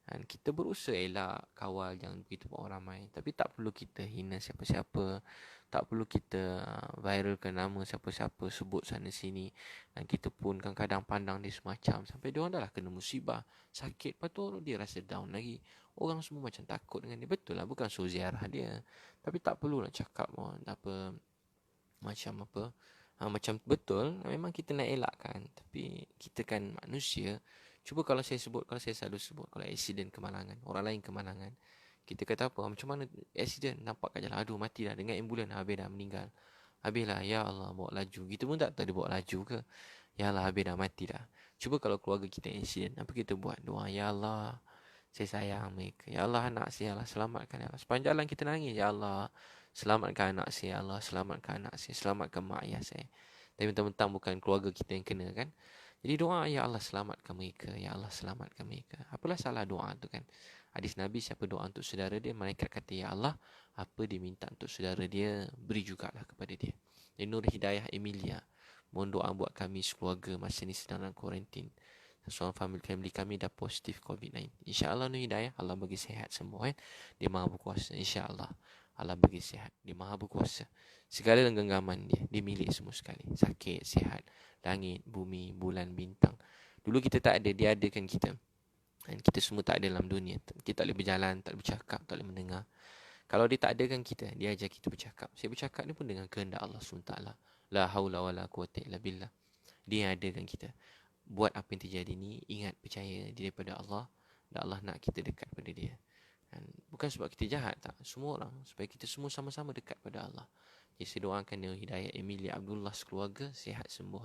Dan kita berusaha elak, kawal, jangan begitu orang ramai. Tapi tak perlu kita hina siapa-siapa. Tak perlu kita viralkan nama siapa-siapa, sebut sana sini. Dan kita pun kadang-kadang pandang dia semacam. Sampai dia orang dah lah kena musibah, sakit. Lepas tu dia rasa down lagi. Orang semua macam takut dengan dia. Betul lah, bukan suruh ziarah dia. Tapi tak perlulah cakap macam betul. Memang kita nak elakkan. Tapi kita kan manusia. Cuba kalau saya selalu sebut, kalau accident kemalangan, orang lain kemalangan, kita kata apa? Macam mana accident? Nampak kat jalan, aduh mati dah, dengan ambulan, habis dah meninggal. Habislah, ya Allah, bawa laju. Kita pun tak tahu dia bawa laju ke. Ya Allah, habis dah, mati dah. Cuba kalau keluarga kita accident, apa kita buat? Doa, ya Allah,
saya sayang mereka. Ya Allah, anak saya, ya Allah, selamatkan. Ya Allah, sepanjang jalan kita nangis, ya Allah, selamatkan anak saya, ya Allah, selamatkan anak saya, selamatkan mak ayah saya. Tapi mentang-mentang bukan keluarga kita yang kena kan. Jadi doa, ya Allah, selamatkan mereka, ya Allah, selamatkan mereka. Apalah salah doa tu kan. Hadis Nabi, siapa doa untuk saudara dia, malaikat kata, ya Allah, apa dia minta untuk saudara dia, beri jugalah kepada dia. Jadi Nur Hidayah Emilia, mohon doa buat kami sekeluarga masa ni sedang dalam kuarantin. Seorang family kami dah positif COVID-19. InsyaAllah Nur Hidayah, Allah bagi sihat semua kan. Dia maha berkuasa. InsyaAllah Allah bagi sihat. Dia maha berkuasa. Segala genggaman dia, dia milik semua sekali. Sakit, sihat, langit, bumi, bulan, bintang. Dulu kita tak ada, dia adakan kita. Dan kita semua tak ada dalam dunia. Kita tak boleh berjalan, tak boleh bercakap, tak boleh mendengar. Kalau dia tak adakan kita, dia ajar kita bercakap. Saya bercakap ni pun dengan kehendak Allah SWT. La haula wa la quwata illa billah. Dia yang adakan kita. Buat apa yang terjadi ni, ingat, percaya dia daripada Allah. Dan Allah nak kita dekat pada dia. Dan bukan sebab kita jahat tak. Semua orang. Supaya kita semua sama-sama dekat pada Allah. Jadi saya doakan dia hidayah Emilia Abdullah sekeluarga. Sihat sembuh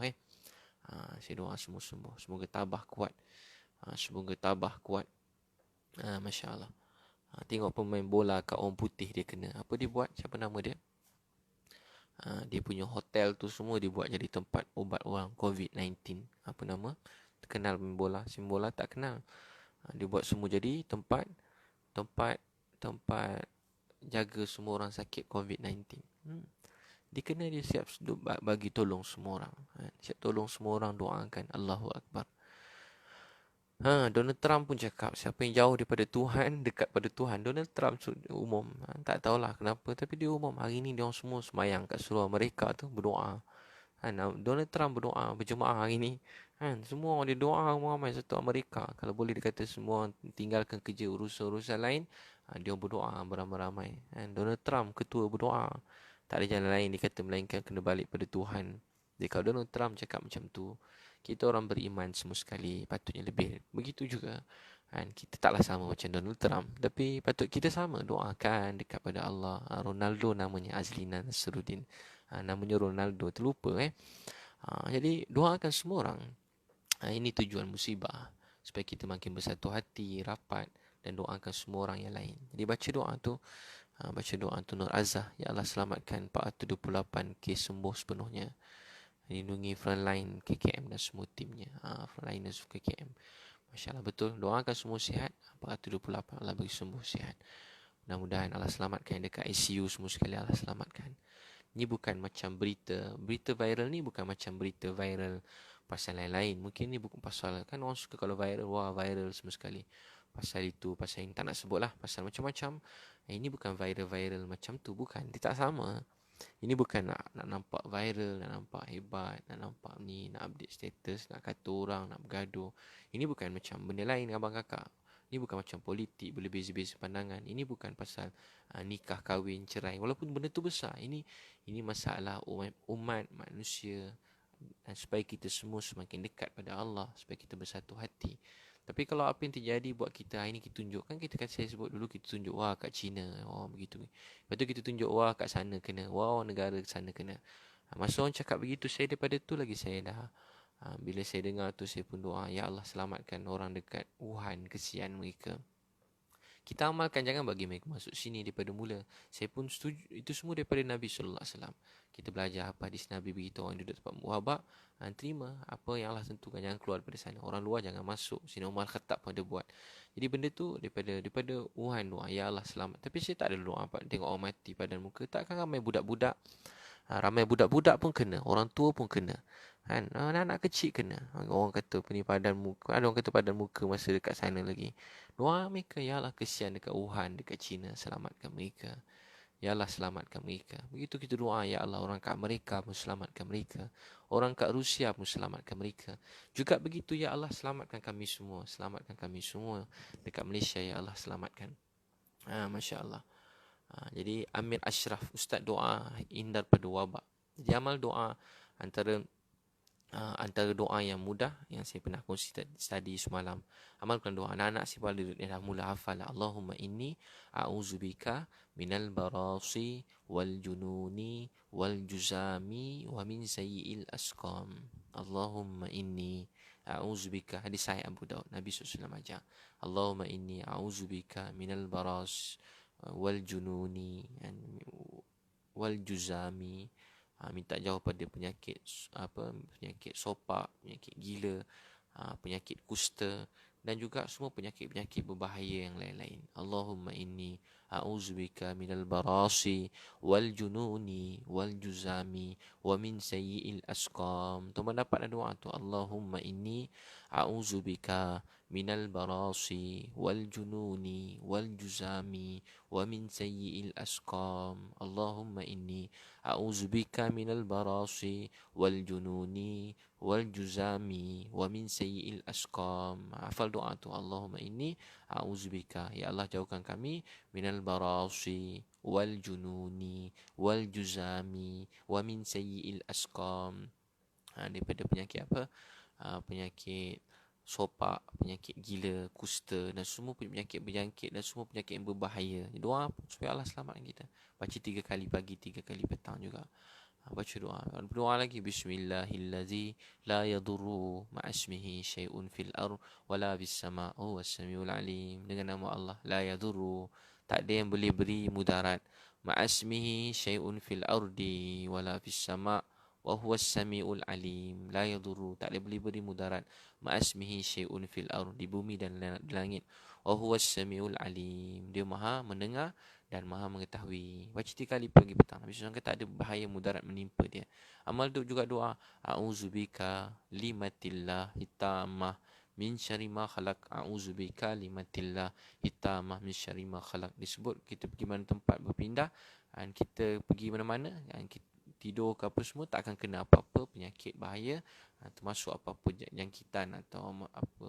saya doa semua sembuh. Semoga tabah kuat. Semoga tabah kuat. Masya Allah. Tengok pemain bola kat orang putih dia kena. Apa dia buat? Siapa nama dia? Dia punya hotel tu semua dia buat jadi tempat ubat orang COVID-19. Apa nama? Terkenal main bola. Sim bola tak kenal. Dia buat semua jadi tempat tempat tempat jaga semua orang sakit COVID-19. Dia kena dia siap bagi tolong semua orang. Siap tolong semua orang, doakan Allahu Akbar. Donald Trump pun cakap siapa yang jauh daripada Tuhan dekat pada Tuhan. Donald Trump umum, tak tahulah kenapa, tapi dia umum hari ni dia orang semua semayang kat seluruh Amerika tu berdoa. Donald Trump berdoa berjemaah hari ni. Semua orang dia doa ramai satu Amerika. Kalau boleh dia kata semua tinggalkan kerja urusan-urusan lain, dia berdoa beramai-ramai. Donald Trump ketua berdoa. Tak ada jalan lain dia kata melainkan kena balik pada Tuhan. Jadi kalau Donald Trump cakap macam tu, kita orang beriman semua sekali patutnya lebih begitu juga. Kita taklah sama macam Donald Trump, tapi patut kita sama doakan dekat pada Allah. Ronaldo namanya Azlina Nasruddin. Namanya Ronaldo, terlupa jadi doakan semua orang. Ini tujuan musibah, supaya kita makin bersatu hati, rapat, dan doakan semua orang yang lain. Jadi baca doa tu Nur Azah, ya Allah selamatkan 428 kes sembuh sepenuhnya. Lindungi frontline KKM dan semua timnya. Frontliners KKM. Masya Allah, betul. Doakan semua sihat. 428 Allah bagi sembuh sihat. Mudah-mudahan Allah selamatkan yang dekat ICU semua sekali. Allah selamatkan. Ni bukan macam berita viral ni bukan macam berita viral pasal lain-lain. Mungkin ni bukan pasal, kan orang suka kalau viral, wah viral semua sekali. Pasal itu, pasal yang tak nak sebut lah. Pasal macam-macam. Ini bukan viral-viral macam tu. Bukan. Dia tak sama. Ini bukan nak nampak viral, nak nampak hebat, nak nampak ni, nak update status, nak kata orang, nak bergaduh. Ini bukan macam benda lain abang kakak. Ini bukan macam politik, boleh beza-beza pandangan. Ini bukan pasal nikah, kahwin, cerai. Walaupun benda tu besar. Ini masalah umat manusia. Dan supaya kita semua semakin dekat pada Allah. Supaya kita bersatu hati. Tapi kalau apa yang terjadi buat kita hari ni kita tunjuk, kan kita kata saya sebut dulu, kita tunjuk wah kat China, wah begitu. Lepas tu kita tunjuk wah kat sana kena, wah negara sana kena. Masa orang cakap begitu, saya daripada tu lagi saya dah bila saya dengar tu saya pun doa, ya Allah selamatkan orang dekat Wuhan, kesian mereka. Kita amalkan, jangan bagi mereka masuk sini daripada mula. Saya pun setuju, itu semua daripada Nabi SAW. Kita belajar apa hadis Nabi begitu orang duduk tempat muhabak, terima apa yang Allah tentukan, jangan keluar daripada sana. Orang luar jangan masuk. Sini Umar Khattab pun ada buat. Jadi benda tu daripada Wuhan doa, ya Allah selamat. Tapi saya tak ada doa apa tengok orang mati padan muka. Takkan ramai budak-budak. Ramai budak-budak pun kena, orang tua pun kena. Anak-anak kecil kena. Orang kata padan muka, ada orang kata padan muka masa dekat sana lagi. Doa mereka, ya Allah kesian dekat Wuhan, dekat China, selamatkan mereka. Ya Allah selamatkan mereka. Begitu kita doa, ya Allah orang kat Amerika pun selamatkan mereka. Orang kat Rusia pun selamatkan mereka. Juga begitu, ya Allah selamatkan kami semua. Selamatkan kami semua dekat Malaysia, ya Allah selamatkan. Masya Allah. Jadi Amir Ashraf, Ustaz doa hindar pada wabak. Jadi amal doa antara antara doa yang mudah yang saya pernah kongsi tadi semalam. Amalkan doa. Anak-anak si balik dia dah mula hafal. Allahumma inni a'udzubika minal barasi wal jununi wal juzami wa min sayyi'il asqam. Allahumma inni a'udzubika. Hadis sahih Abu Daud. Nabi SAW ajar. Allahumma inni a'udzubika minal baras wal jununi wal juzami. Minta jauh pada penyakit sopak, penyakit gila, penyakit kusta dan juga semua penyakit-penyakit berbahaya yang lain-lain. Allahumma inni a'udzubika minal barasi wal jununi wal juzami wa min sayyi'il asqam. Tuan dapat doa tu. Allahumma inni a'udzubika minal barasi wal jununi wal juzami wa min sayyi'il asqam. Allahumma inni a'udzubika minal barasi wal jununi wal juzami wa min sayyi'il asqam. Hafal doa tu. Allahumma inni a'udzubika. Ya Allah, jauhkan kami minal barasi wal jununi wal juzami wa min sayyi'il asqam. Daripada penyakit apa? Penyakit sopak, penyakit gila, kusta dan semua penyakit berjangkit dan semua penyakit yang berbahaya. Doa supaya Allah selamatkan kita. Baca 3 kali pagi, 3 kali petang juga. Baca doa. Doa lagi. Bismillahillazi la yadurru ma'asmihi syai'un fil ard wala bis sama' huwas samiul alim. Dengan nama Allah, la yadurru, tak ada yang boleh beri mudarat. Ma'asmihi syai'un fil ardi wala bis sama' wa huwas samiul alim. La yadurru, tak boleh beri mudarat. Ma'asmihi syai'un fil ard, di bumi dan di langit. Wa huwas samiul alim, dia maha mendengar dan maha mengetahui. Baca 3 kali pagi petang. Nabi SAW kata ada bahaya mudarat menimpa dia. Amal tu juga doa. A'udzubika limatillah hitamah min syarri ma khalaq. A'udzubika limatillah hitamah min syarri ma khalaq. Disebut kita pergi mana tempat berpindah, dan kita pergi mana-mana, dan kita tidur ke apa semua, tak akan kena apa-apa penyakit bahaya, termasuk apa-apa jangkitan atau apa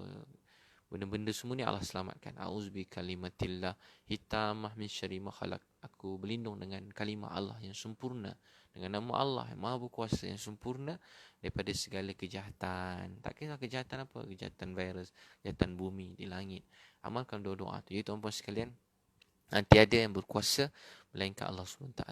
benda-benda semua ni Allah selamatkan. A'udzubika kalimatillah hitamah min syarri ma khalaq. Aku berlindung dengan kalimah Allah yang sempurna, dengan nama Allah yang maha berkuasa yang sempurna, daripada segala kejahatan. Tak kira kejahatan apa, kejahatan virus, kejahatan bumi, di langit. Amalkan doa-doa tu. Ya tuan-tuan sekalian, tiada yang berkuasa melainkan Allah SWT.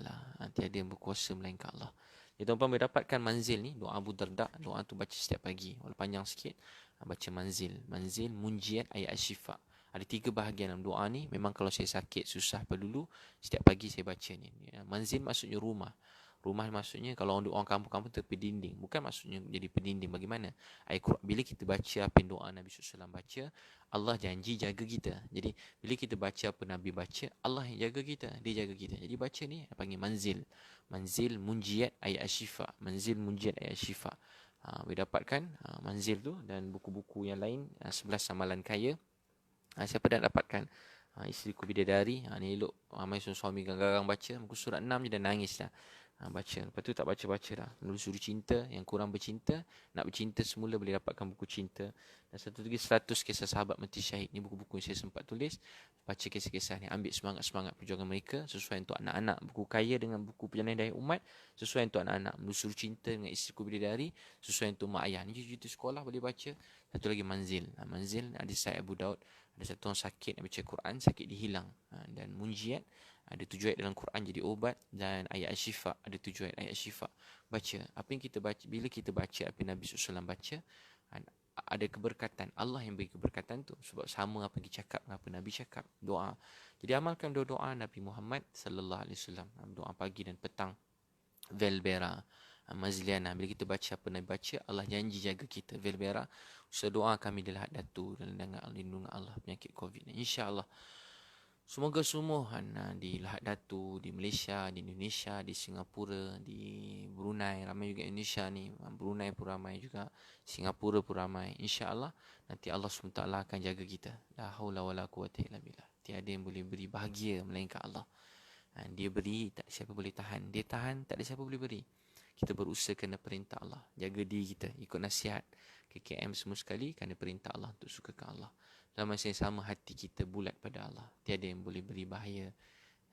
Tiada yang berkuasa melainkan Allah. Jadi tuan-tuan boleh dapatkan manzil ni, doa Abu Darda. Doa tu baca setiap pagi, walaupun panjang sikit. Baca manzil, munjiat, ayat syifa. Ada 3 bahagian dalam doa ni. Memang kalau saya sakit, susah dulu, setiap pagi saya baca ni. Manzil maksudnya rumah. Rumah maksudnya kalau orang kampung-kampung tepi dinding. Bukan maksudnya jadi pendinding. Bagaimana? Bila kita baca apa yang doa Nabi SAW baca, Allah janji jaga kita. Jadi bila kita baca apa Nabi baca, Allah yang jaga kita. Dia jaga kita. Jadi baca ni panggil manzil. Manzil munjiat ayat syifa. Manzil munjiat ayat syifa. Boleh dapatkan manzil tu dan buku-buku yang lain. 11 amalan kaya. Siapa dah dapatkan? Isteriku Bidadari. Ni elok ramai suami garang-garang baca. Muka surat 6 je dah nangis dah. Baca. Lepas tu tak baca-baca dah. Lalu Suri Cinta, yang kurang bercinta, nak bercinta semula boleh dapatkan buku cinta. Dan satu lagi 100 kisah sahabat mati syahid. Ni buku-buku yang saya sempat tulis. Baca kisah-kisah ni, ambil semangat-semangat perjuangan mereka sesuai untuk anak-anak. Buku kaya dengan buku perjalanan daya umat sesuai untuk anak-anak. Menelusuri cinta dengan Isteriku Bidadari sesuai untuk mak ayah. Ni cerita sekolah boleh baca. Satu lagi manzil. Manzil ada Sahih Abu Daud. Ada satu orang sakit nak baca Quran, sakit dihilang. Dan munjiat, ada 7 ayat dalam Quran jadi obat. Dan ayat syifa, ada 7 ayat syifa. Baca. Apa yang kita baca, bila kita baca apa yang Nabi SAW baca, ada keberkatan. Allah yang beri keberkatan tu. Sebab sama apa yang dicakap dengan apa Nabi cakap. Doa. Jadi amalkan doa Nabi Muhammad SAW. Doa pagi dan petang. Velbera, Mazliana. Bila kita baca apa Nabi baca, Allah janji jaga kita. Velbera. Doa kami di Lahad Datu dan lindungan Allah penyakit COVID. InsyaAllah. Semoga semua di Lahad Datu, di Malaysia, di Indonesia, di Singapura, di Brunei, ramai juga Indonesia ni. Brunei pun ramai juga, Singapura pun ramai. InsyaAllah nanti Allah SWT akan jaga kita. La haula wala quwata illa billah. Tiada yang boleh beri bahagia melainkan Allah. Dia beri, tak ada siapa boleh tahan. Dia tahan, tak ada siapa boleh beri. Kita berusaha kena perintah Allah. Jaga diri kita, ikut nasihat KKM semua sekali, kerana perintah Allah untuk sukakan Allah. Dalam masa yang sama, hati kita bulat pada Allah. Tiada yang boleh beri bahaya,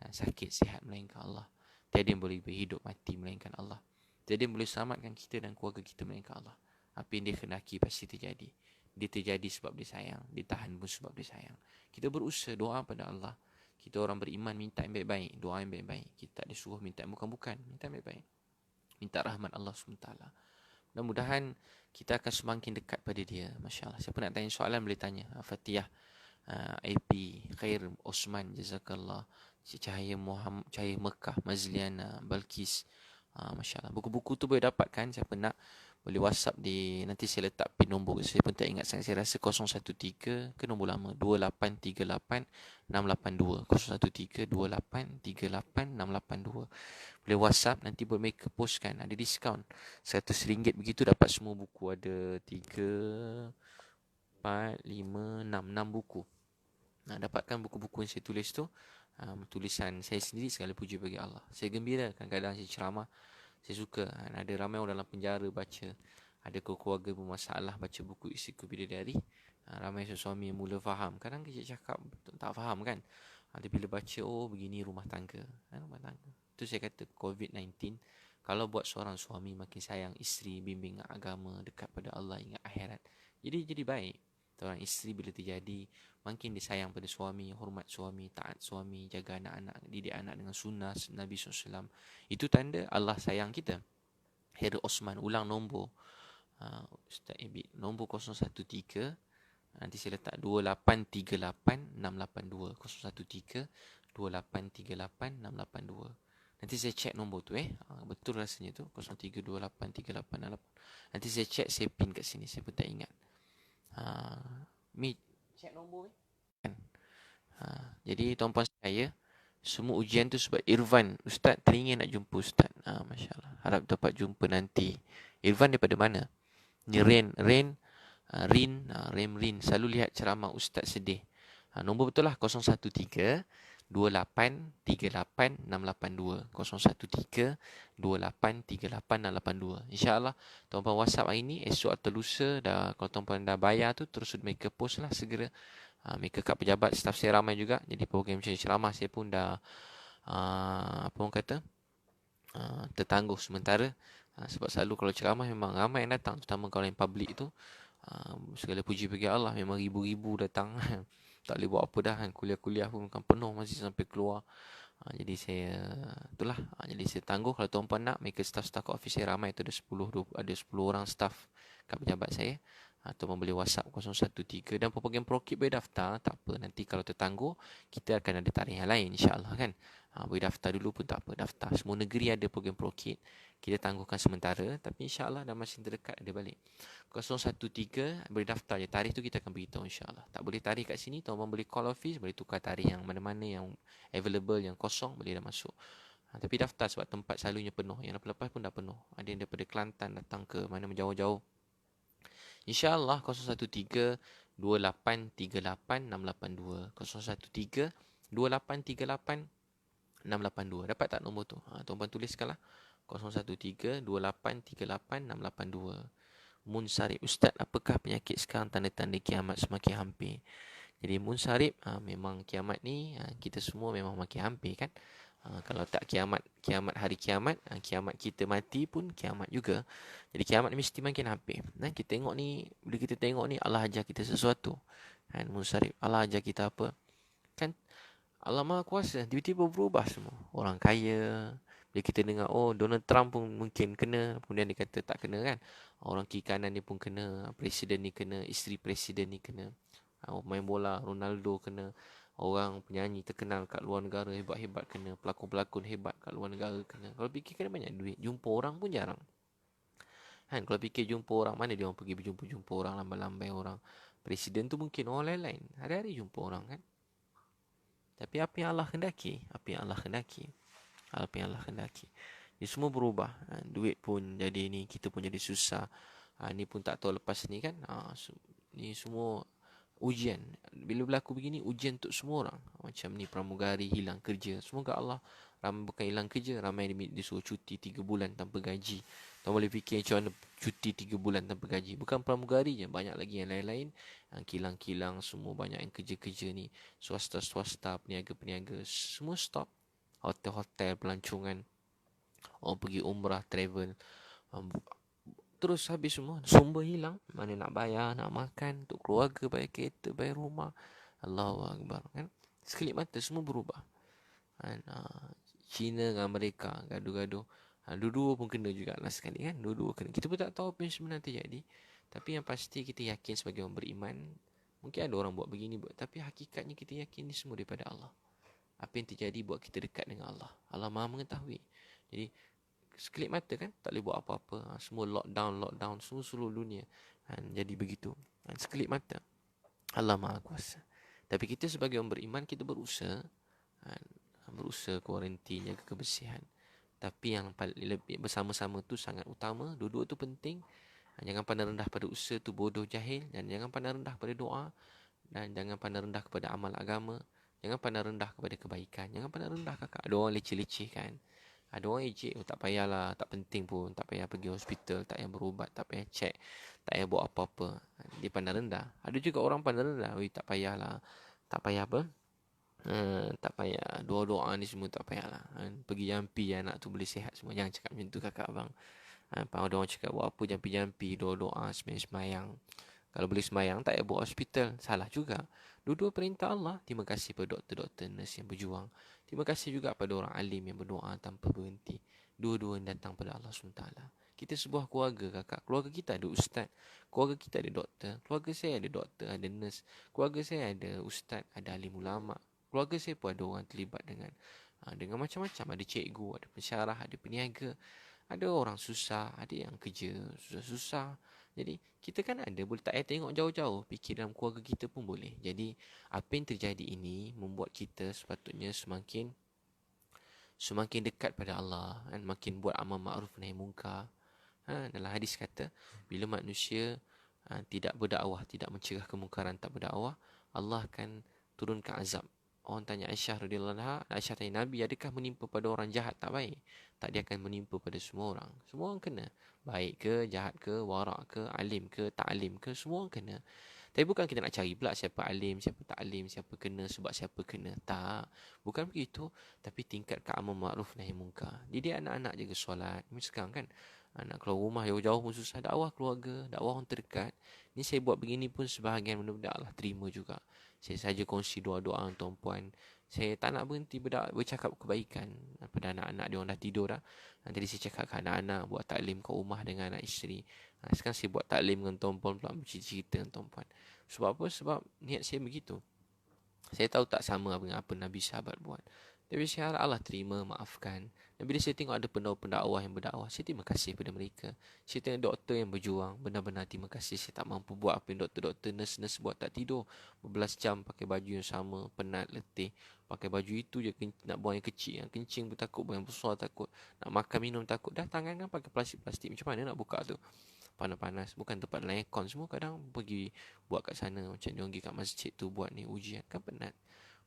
sakit, sihat melainkan Allah. Tiada yang boleh beri hidup, mati melainkan Allah. Tiada yang boleh selamatkan kita dan keluarga kita melainkan Allah. Apa yang dia kehendaki pasti terjadi. Dia terjadi sebab dia sayang. Dia tahan pun sebab dia sayang. Kita berusaha doa pada Allah. Kita orang beriman minta yang baik-baik. Doa yang baik-baik. Kita tak disuruh minta yang bukan-bukan. Minta yang baik-baik. Minta rahmat Allah SWT. Mudah-mudahan kita akan semakin dekat pada dia. Masya Allah. Siapa nak tanya soalan boleh tanya. Fatihah, AP, Khair, Osman, Jazakallah, Cahaya Muhammad, Cahaya Mekah, Mazliana, Balkis. Masya Allah. Buku-buku tu boleh dapatkan. Siapa nak boleh WhatsApp di, nanti saya letak pin nombor. Saya pun tak ingat sangat. Saya rasa 013 ke nombor lama 2838 682 013 2838 682. Boleh WhatsApp, nanti boleh mereka postkan. Ada diskaun RM100 begitu, dapat semua buku. Ada 3, 4, 5, 6 buku. Dapatkan buku-buku yang saya tulis tu, tulisan saya sendiri. Segala puji bagi Allah. Saya gembira kadang-kadang saya ceramah. Saya suka. Ada ramai orang dalam penjara baca. Ada keluarga bermasalah baca buku Isiku Bidadari. Ramai suami yang mula faham. Kadang kita cakap tak faham kan. Tapi bila baca, oh begini rumah tangga. Rumah tangga. Itu saya kata COVID-19. Kalau buat seorang suami makin sayang isteri, bimbing agama, dekat pada Allah, ingat akhirat. Jadi baik. Seorang isteri bila terjadi, makin dia sayang pada suami, hormat suami, taat suami, jaga anak-anak, didik anak dengan sunnah Nabi SAW. Itu tanda Allah sayang kita. Heri Osman, ulang nombor. Ustaz Ebit, nombor 013. Nanti saya letak 2838 682. 013 2838 682. Nanti saya check nombor tu betul rasanya tu 03283868. Nanti saya check, saya pin kat sini. Saya pun tak ingat. Check nombor jadi tuan-puan saya, semua ujian tu sebab Irfan. Ustaz teringin nak jumpa Ustaz. Masya Allah. Harap dapat jumpa nanti. Irfan daripada mana? Ni Rin. Selalu lihat ceramah Ustaz sedih. Nombor betul lah 013 2838 682. 013 2838 682. InsyaAllah tuan-puan WhatsApp hari ni, esok atau lusa dah. Kalau tuan-puan dah bayar tu, terus mereka post lah segera. Mereka kat pejabat, staf saya ramai juga. Jadi program ceramah saya pun dah apa orang kata, tertangguh sementara. Sebab selalu kalau ceramah memang ramai yang datang, terutama kalau yang public tu. Segala puji bagi Allah, memang ribu-ribu datang. Tak boleh buat apa dah kan. Kuliah-kuliah pun bukan penuh, masih sampai keluar. Jadi saya itulah. Jadi saya tangguh. Kalau tuan-puan nak, mereka staf-staf kat office saya ramai tu, ada 10 orang staf kat pejabat saya. Atau boleh WhatsApp 013. Dan program ProKit boleh daftar. Tak apa, nanti kalau tertangguh, kita akan ada tarikh yang lain insyaAllah kan. Boleh daftar dulu pun tak apa, daftar. Semua negeri ada program ProKit. Kita tangguhkan sementara, tapi insyaAllah dalam masa terdekat ada balik. 013 boleh daftar je. Tarikh tu kita akan beritahu insyaAllah. Tak boleh tarikh kat sini, tuan-tuan boleh call office, boleh tukar tarikh yang mana-mana yang available, yang kosong, boleh dah masuk. Tapi daftar sebab tempat selalunya penuh. Yang lepas-lepas pun dah penuh. Ada yang daripada Kelantan datang ke mana menjauh-jauh. InsyaAllah 013 2838 682. 013 2838 682. Dapat tak nombor tu? Tuan-tuan tuliskanlah. 013 2838 682. Munsarib. Ustaz, apakah penyakit sekarang tanda-tanda kiamat semakin hampir? Jadi munsarib, memang kiamat ni kita semua memang makin hampir kan. Kalau tak kiamat hari kiamat, kiamat kita mati pun kiamat juga. Jadi kiamat ni mesti makin hampir. Kita tengok ni, bila kita tengok ni, Allah ajar kita sesuatu. Munsarib, Allah ajar kita apa? Kan Allah Maha Kuasa, tiba-tiba berubah semua. Orang kaya, bila kita dengar, oh Donald Trump pun mungkin kena, kemudian dia kata tak kena kan. Orang kiri kanan ni pun kena, presiden ni kena, isteri presiden ni kena. Main bola, Ronaldo kena. Orang penyanyi terkenal kat luar negara hebat-hebat kena. Pelakon-pelakon hebat kat luar negara kena. Kalau fikir kan banyak duit, jumpa orang pun jarang. Kalau fikir jumpa orang, mana dia orang pergi berjumpa-jumpa orang, lambai-lambai orang. Presiden tu mungkin orang lain-lain. Hari-hari jumpa orang kan. Tapi apa yang Allah kendaki? Dia semua berubah. Duit pun jadi ni, kita pun jadi susah. Ni pun tak tahu lepas ni kan. Ni semua ujian. Bila berlaku begini, ujian untuk semua orang. Macam ni pramugari hilang kerja. Semoga Allah, ramai bukan hilang kerja, ramai disuruh cuti 3 bulan tanpa gaji. Tuan boleh fikir macam mana cuti 3 bulan tanpa gaji. Bukan pramugari je, banyak lagi yang lain-lain. Kilang-kilang semua, banyak yang kerja-kerja ni. Swasta-swasta, peniaga-peniaga, semua stop. Hotel-hotel, pelancongan, orang pergi umrah, travel, Terus habis semua, sumber hilang. Mana nak bayar, nak makan, untuk keluarga, bayar kereta, bayar rumah. Allahu Akbar, kan? Sekelip mata semua berubah. Kan? China dengan Amerika gaduh-gaduh. Dua-dua pun kena juga lah sekali, kan? Dua-dua kena. Kita pun tak tahu apa yang sebenarnya terjadi. Tapi yang pasti kita yakin sebagai orang beriman, mungkin ada orang buat begini, tapi hakikatnya kita yakin ini semua daripada Allah. Apa yang terjadi buat kita dekat dengan Allah. Allah Maha mengetahui. Jadi sekelip mata, kan, tak boleh buat apa-apa. Semua lockdown semua seluruh dunia. Jadi begitu. Sekelip mata Allah Maha Kuasa. Tapi kita sebagai orang beriman, kita berusaha kuarantin, jaga kebersihan. Tapi yang lebih bersama-sama tu sangat utama. Dua-dua tu penting. Jangan pandang rendah pada usaha tu bodoh jahil. Dan jangan pandang rendah pada doa. Dan jangan pandang rendah kepada amal agama. Jangan pandang rendah kepada kebaikan. Jangan pandang rendah kakak. Ada orang leceh-leceh, kan. Ada orang ejek, tak payahlah, tak penting pun, tak payah pergi hospital, tak payah berubat, tak payah cek, tak payah buat apa-apa. Dia pandang rendah. Ada juga orang pandang rendah, tak payahlah, tak payah apa, tak payah doa-doa ni semua, tak payahlah. Pergi jampi anak tu boleh sihat semua. Jangan cakap macam tu kakak abang. Ada orang cakap buat apa jampi-jampi, doa-doa, semayang-semayang. Kalau boleh semayang, tak payah buat hospital. Salah juga. Dua-dua perintah Allah. Terima kasih pada doktor-doktor, nurse yang berjuang. Terima kasih juga pada orang alim yang berdoa tanpa berhenti. Dua-dua yang datang pada Allah SWT. Kita sebuah keluarga, kakak. Keluarga kita ada ustaz. Keluarga kita ada doktor. Keluarga saya ada doktor, ada nurse. Keluarga saya ada ustaz, ada alim ulama. Keluarga saya pun ada orang terlibat dengan macam-macam. Ada cikgu, ada pensyarah, ada peniaga. Ada orang susah, ada yang kerja susah-susah. Jadi kita kan ada, boleh tak payah tengok jauh-jauh, fikir dalam keluarga kita pun boleh. Jadi apa yang terjadi ini membuat kita sepatutnya semakin dekat pada Allah, dan makin buat amal ma'ruf nahi munkar. Dalam hadis kata, bila manusia tidak berdakwah, tidak mencegah kemungkaran, tak berdakwah, Allah akan turunkan azab. Orang tanya Aisyah radhiyallahu anha, Aisyah tanya Nabi, adakah menimpa pada orang jahat tak baik? Tak, dia akan menimpa pada semua orang. Semua orang kena. Baik ke, jahat ke, warak ke, alim ke, tak alim ke, semua orang kena. Tapi bukan kita nak cari pula siapa alim, siapa tak alim, siapa kena sebab siapa kena. Tak. Bukan begitu. Tapi tingkatkan amal ma'ruf nahi munkar. Didik anak-anak jaga solat. Macam sekarang, kan, anak keluar rumah jauh-jauh pun susah. Dakwah keluarga, dakwah orang terdekat. Ni saya buat begini pun sebahagian benda-benda Allah terima juga. Saya saja kongsi doa-doa tuan-puan. Saya tak nak berhenti bercakap kebaikan pada anak-anak. Dia orang dah tidur dah. Nanti saya cakap ke anak-anak, buat taklim ke rumah dengan anak isteri. Sekarang saya buat taklim dengan tuan-puan pula, bercerita dengan tuan-puan. Sebab apa? Sebab niat saya begitu. Saya tahu tak sama dengan apa Nabi sahabat buat. Tapi saya harap Allah terima, maafkan. Dan bila saya tengok ada pendakwah yang berdakwah, saya terima kasih pada mereka. Saya tengok doktor yang berjuang, benar-benar terima kasih. Saya tak mampu buat apa yang doktor-doktor, nurse-nurse buat, tak tidur berbelas jam pakai baju yang sama, penat, letih. Pakai baju itu je, nak buang yang kecil, yang kencing pun takut, buang yang besar takut, nak makan minum takut. Dah tangan kan pakai plastik-plastik, macam mana nak buka tu? Panas-panas, bukan tempat dalam aircon. Semua kadang pergi buat kat sana, macam dia pergi kat masjid tu buat ni ujian, kan penat,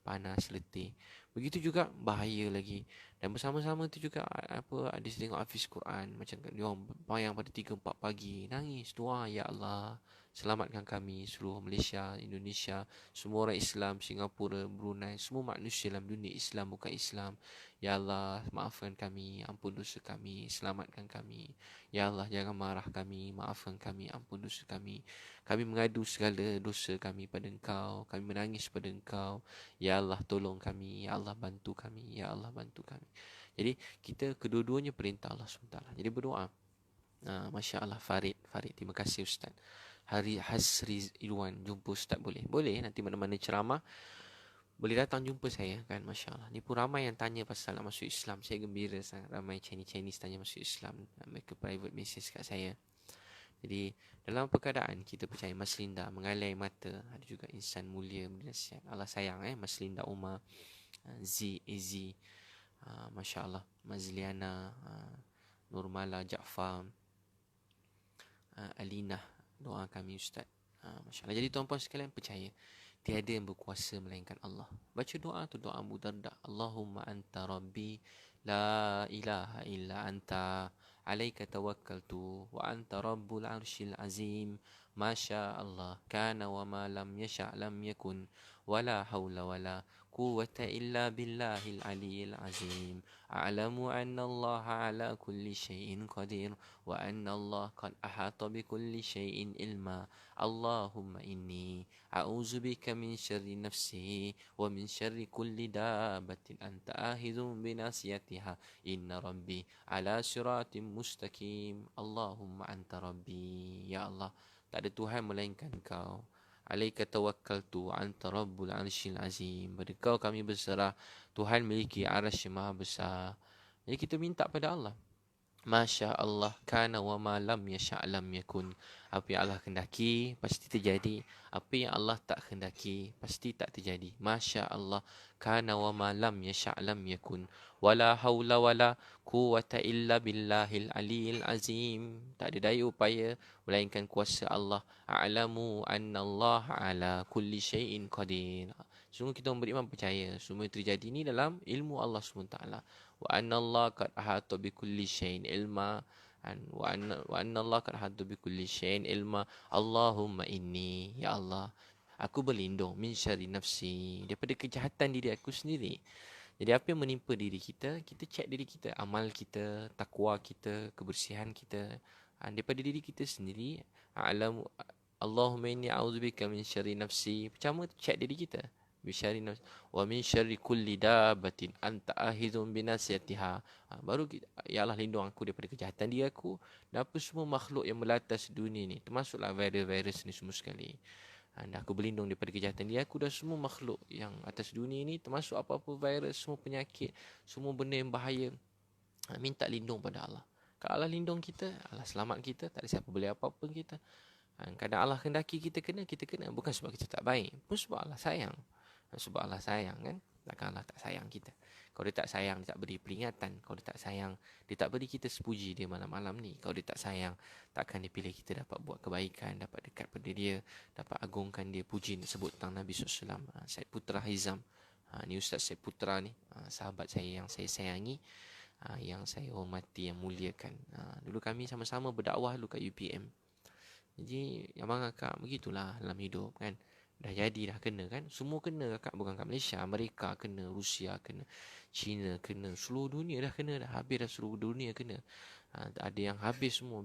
panas, letih. Begitu juga bahaya lagi. Dan bersama-sama tu juga ada tengok Hafiz Quran, macam dia orang bayang pada 3-4 pagi, nangis doa, ya Allah selamatkan kami seluruh Malaysia, Indonesia, semua orang Islam, Singapura, Brunei, semua manusia dalam dunia Islam bukan Islam. Ya Allah maafkan kami, ampun dosa kami, selamatkan kami. Ya Allah jangan marah kami, maafkan kami, ampun dosa kami. Kami mengadu segala dosa kami pada Engkau, kami menangis pada Engkau. Ya Allah tolong kami, ya Allah bantu kami, ya Allah bantu kami. Jadi kita kedua-duanya perintah Allah SWT. Jadi berdoa. Masya Allah, Farid, terima kasih Ustaz. Hari Hasri Irwan, jumpa Ustaz boleh? Boleh, nanti mana-mana ceramah boleh datang jumpa saya, kan. Masya Allah, ni pun ramai yang tanya pasal nak masuk Islam. Saya gembira sangat, ramai Chinese tanya masuk Islam. Mereka private message kat saya. Jadi dalam perkataan kita percaya Mas Linda mengalai mata, ada juga insan mulia bernasihat. Allah sayang, Mas Linda Umar, Z, Masya Allah, Mazliana, Nurmala, Jaafar, Alina, doa kami Ustaz. Masya Allah. Jadi tuan-puan sekalian percaya tiada yang berkuasa melainkan Allah. Baca doa tu, doa Abu Darda. Allahumma anta rabbi لا إله إلا أنت عليك توكلت وأنت رب العرش العظيم ما شاء الله كان وما لم يشأ لم يكن ولا حول ولا قوة إلا بالله العلي العظيم أعلم أن الله على كل شيء قدير وأن الله قد أحاط بكل شيء علما اللهم إني أعوذ بك من شر نفسي ومن شر كل دابة أنت آخذ بناصيتها إن ربي على صراط مستقيم اللهم أنت ربي يا الله tak ada Tuhan melainkan Kau. Alaika tawakkaltu anta rabbul arsyil azim. Pada Kau kami berserah. Tuhan memiliki arasy maha besar. Jadi kita minta pada Allah. Masya Allah kana wa ma lam yasha' lam yakun. Apa yang Allah kehendaki pasti terjadi. Apa yang Allah tak kehendaki pasti tak terjadi. Masya Allah kana wa ma lam yasha' lam yakun. Wala haula wala quwwata illa billahil aliyil azim. Tak ada daya upaya melainkan kuasa Allah. A'lamu anna Allah ala kulli syai'in qadir. Sungguh kita beriman percaya semua yang terjadi ini dalam ilmu Allah SWT. Wa anna Allah qad ahata bi kulli syai'in ilma wa anna Allah qad ahata bi kulli syai'in ilma. Allahumma inni ya Allah aku berlindung min syarri nafsi daripada kejahatan diri aku sendiri. Jadi apa yang menimpa diri kita, kita cek diri kita, amal kita, takwa kita, kebersihan kita daripada diri kita sendiri. A'lamu Allahumma inni a'udzubika min syarri nafsi. Pertama cek diri kita. Bisyari nafsi wa min syarri kulli dabatin anta ahizun binasiyatiha. Baru kita, ya Allah lindung aku daripada kejahatan diri aku dan apa semua makhluk yang melatas dunia ni, termasuklah virus-virus ni semua sekali. Dan aku berlindung daripada kejahatan diri aku dan semua makhluk yang atas dunia ni, termasuk apa-apa virus, semua penyakit, semua benda yang bahaya. Minta lindung pada Allah. Kalau Allah lindung kita, Allah selamat kita, tak ada siapa boleh apa-apa kita. Kadang Allah kendaki kita kena bukan sebab kita tak baik, pun sebab Allah sayang. Sebab Allah sayang kan. Takkan Allah tak sayang kita. Kalau dia tak sayang, dia tak beri peringatan. Kalau dia tak sayang, dia tak beri kita sepuji dia malam-malam ni. Kalau dia tak sayang, takkan dia pilih kita dapat buat kebaikan, dapat dekat pada dia, dapat agungkan dia, puji sebut tentang Nabi SAW. Syed Putra Hizam, ni Ustaz Syed Putra ni, sahabat saya yang saya sayangi, yang saya hormati, yang muliakan. Dulu kami sama-sama berdakwah dulu kat UPM. Jadi abang akak begitulah dalam hidup kan. Dah jadi dah kena kan. Semua kena akak, bukan kat Malaysia, Amerika kena, Rusia kena, China kena, seluruh dunia dah kena dah. Habis dah seluruh dunia kena. Ada yang habis semua,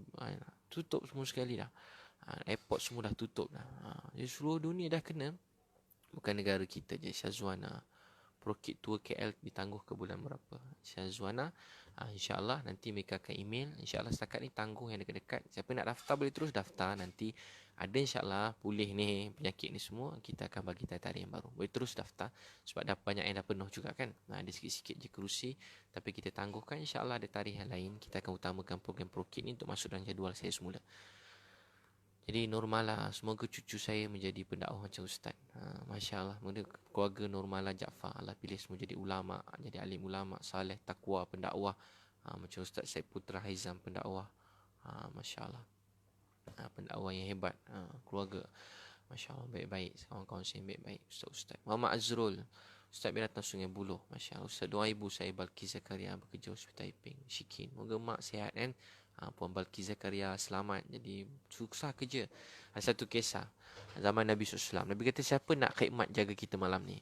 tutup semua sekali dah. Airport semua dah tutup dah. Jadi seluruh dunia dah kena. Bukan negara kita je. Syazwana Prokit tour KL ditangguh ke bulan berapa. Syazwana, InsyaAllah nanti mereka akan email. InsyaAllah setakat ni tangguh yang dekat-dekat. Siapa nak daftar boleh terus daftar. Nanti ada insyaAllah pulih ni penyakit ni semua, kita akan bagi tarikh yang baru. Boleh terus daftar sebab dah banyak yang dah penuh juga kan. Ada sikit-sikit je kerusi, tapi kita tangguhkan. InsyaAllah ada tarikh yang lain. Kita akan utamakan program Prokit ni untuk masuk dalam jadual saya semula. Jadi normal lah. Semoga cucu saya menjadi pendakwah macam Ustaz. Masya Allah. Keluarga normal lah Jaafar. Allah pilih semua jadi ulama', jadi alim ulama', saleh, takwa, pendakwah. Macam Ustaz Syed Putra Hizam, pendakwah. Masya Allah. Pendakwah yang hebat. Keluarga, Masya Allah, baik-baik. Kawan-kawan saya baik-baik. Ustaz Muhammad Azrul, Ustaz Binatang Sungai Buloh, Masya Allah. Ustaz doa ibu saya Balki Zakaria bekerja Hospital Taiping, Shikin. Moga mak sihat kan. Puan Balki Zakaria selamat. Jadi susah kerja. Ada satu kisah zaman Nabi SAW. Nabi kata siapa nak khidmat jaga kita malam ni.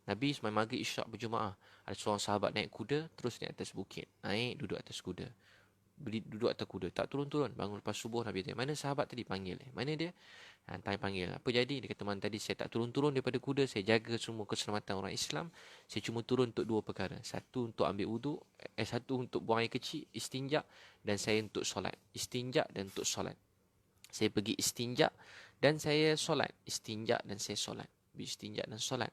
Nabi semai maghrib isyak berjemaah. Ada seorang sahabat naik kuda, terus naik atas bukit. Naik, duduk atas kuda. Duduk atas kuda, tak turun-turun. Bangun lepas subuh Nabi tanya, mana sahabat tadi panggil? Mana dia? Tanya panggil. Apa jadi? Dia kata, tadi saya tak turun-turun daripada kuda. Saya jaga semua keselamatan orang Islam. Saya cuma turun untuk dua perkara. Satu untuk ambil wuduk. Satu untuk buang air kecil, istinjak. Dan saya untuk solat. Istinjak dan untuk solat. Saya pergi istinjak dan saya solat. Istinjak dan saya solat. Istinjak dan solat.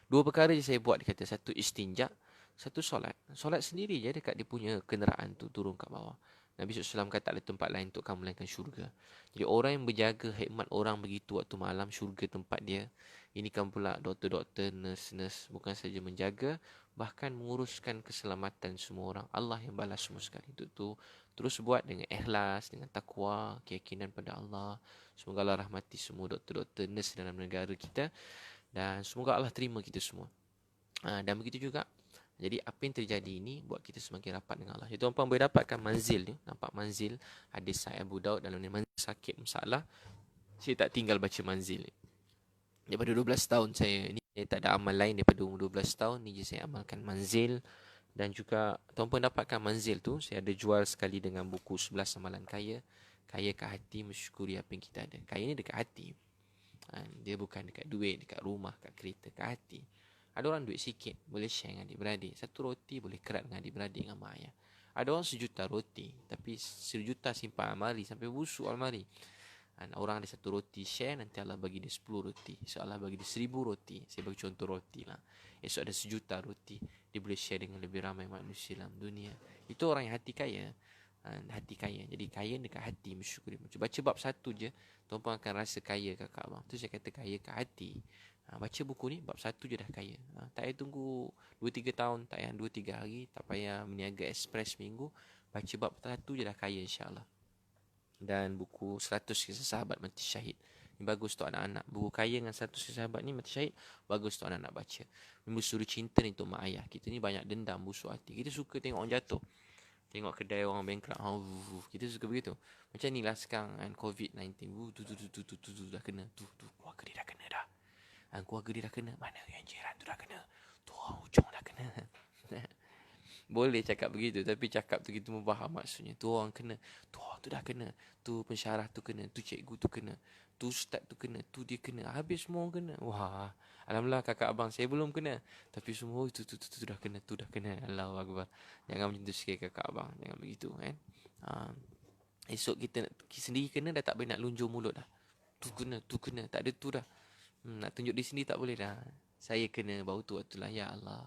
Dua perkara je saya buat. Dia kata, satu istinjak, satu solat. Solat sendiri je dekat dia punya kenderaan tu turun kat bawah. Nabi SAW kata tak ada tempat lain untuk kamu melainkan syurga. Jadi orang yang berjaga khidmat orang begitu waktu malam, syurga tempat dia. Ini kan pula doktor-doktor, nurse-nurse, bukan saja menjaga, bahkan menguruskan keselamatan semua orang. Allah yang balas semua sekali. Itu tu terus buat dengan ikhlas, dengan takwa, keyakinan pada Allah. Semoga Allah rahmati semua doktor-doktor, nurse dalam negara kita. Dan semoga Allah terima kita semua. Dan begitu juga Jadi apa yang terjadi ini buat kita semakin rapat dengan Allah. Jadi tuan-tuan boleh dapatkan manzil ni. Nampak manzil. Hadis Sahih Abu Daud dalam ni, manzil sakit masalah. Saya tak tinggal baca manzil ni. Daripada 12 tahun saya ni, saya tak ada amal lain daripada umur 12 tahun ni je saya amalkan manzil. Dan juga tuan-tuan dapatkan manzil tu, saya ada jual sekali dengan buku 11 Amalan Kaya. Kaya kat hati, mensyukuri apa yang kita ada. Kaya ni dekat hati. Dia bukan dekat duit, dekat rumah, kat kereta, kat hati. Ada orang duit sikit, boleh share dengan adik-beradik. Satu roti boleh kerat dengan adik-beradik, dengan mak ayah. Ada orang sejuta roti, tapi sejuta simpan almari sampai busuk almari. Orang ada satu roti share, nanti Allah bagi dia 10 roti. Esok Allah bagi dia 1000 roti. Saya bagi contoh roti lah. Esok ada sejuta roti, dia boleh share dengan lebih ramai manusia dalam dunia. Itu orang yang hati kaya. Hati kaya. Jadi kaya dekat hati, mensyukuri. Baca bab 1 je, tuan-tuan akan rasa kaya kakak abang. Tu saya kata kaya kat hati. Baca buku ni, bab 1 je dah kaya. Tak payah tunggu 2-3 tahun, tak payah 2-3 hari, tak payah meniaga ekspres minggu. Baca bab 1 je dah kaya, insyaAllah. Dan buku 100 kisah sahabat mati syahid, ni bagus untuk anak-anak. Buku kaya dengan 100 kisah sahabat ni mati syahid, bagus untuk anak-anak baca. Membusuri cinta ni untuk mak ayah. Kita ni banyak dendam, busuk hati. Kita suka tengok orang jatuh, tengok kedai orang bankrupt. Kita suka begitu. Macam ni lah sekarang kan, COVID-19. Tu dah kena. Tu keluarga dia dah kena dah. Keluarga dia dah kena. Mana yang jiran tu dah kena. Tu orang hujung dah kena. Boleh cakap begitu, tapi cakap tu kita faham maksudnya. Tu orang kena, tu orang tu dah kena, tu pensyarah tu kena, tu cikgu tu kena, tu ustaz tu kena, tu dia kena. Habis semua orang kena. Wah, alhamdulillah kakak abang saya belum kena, tapi semua tu dah kena, tu dah kena. Allahu akbar. Jangan macam tu sikit kakak abang, jangan begitu kan. Esok kita sendiri kena dah tak boleh nak lunjur mulut dah. Tu kena, tak ada tu dah. Nak tunjuk di sini tak boleh dah. Saya kena, baru tu waktu lah, ya Allah,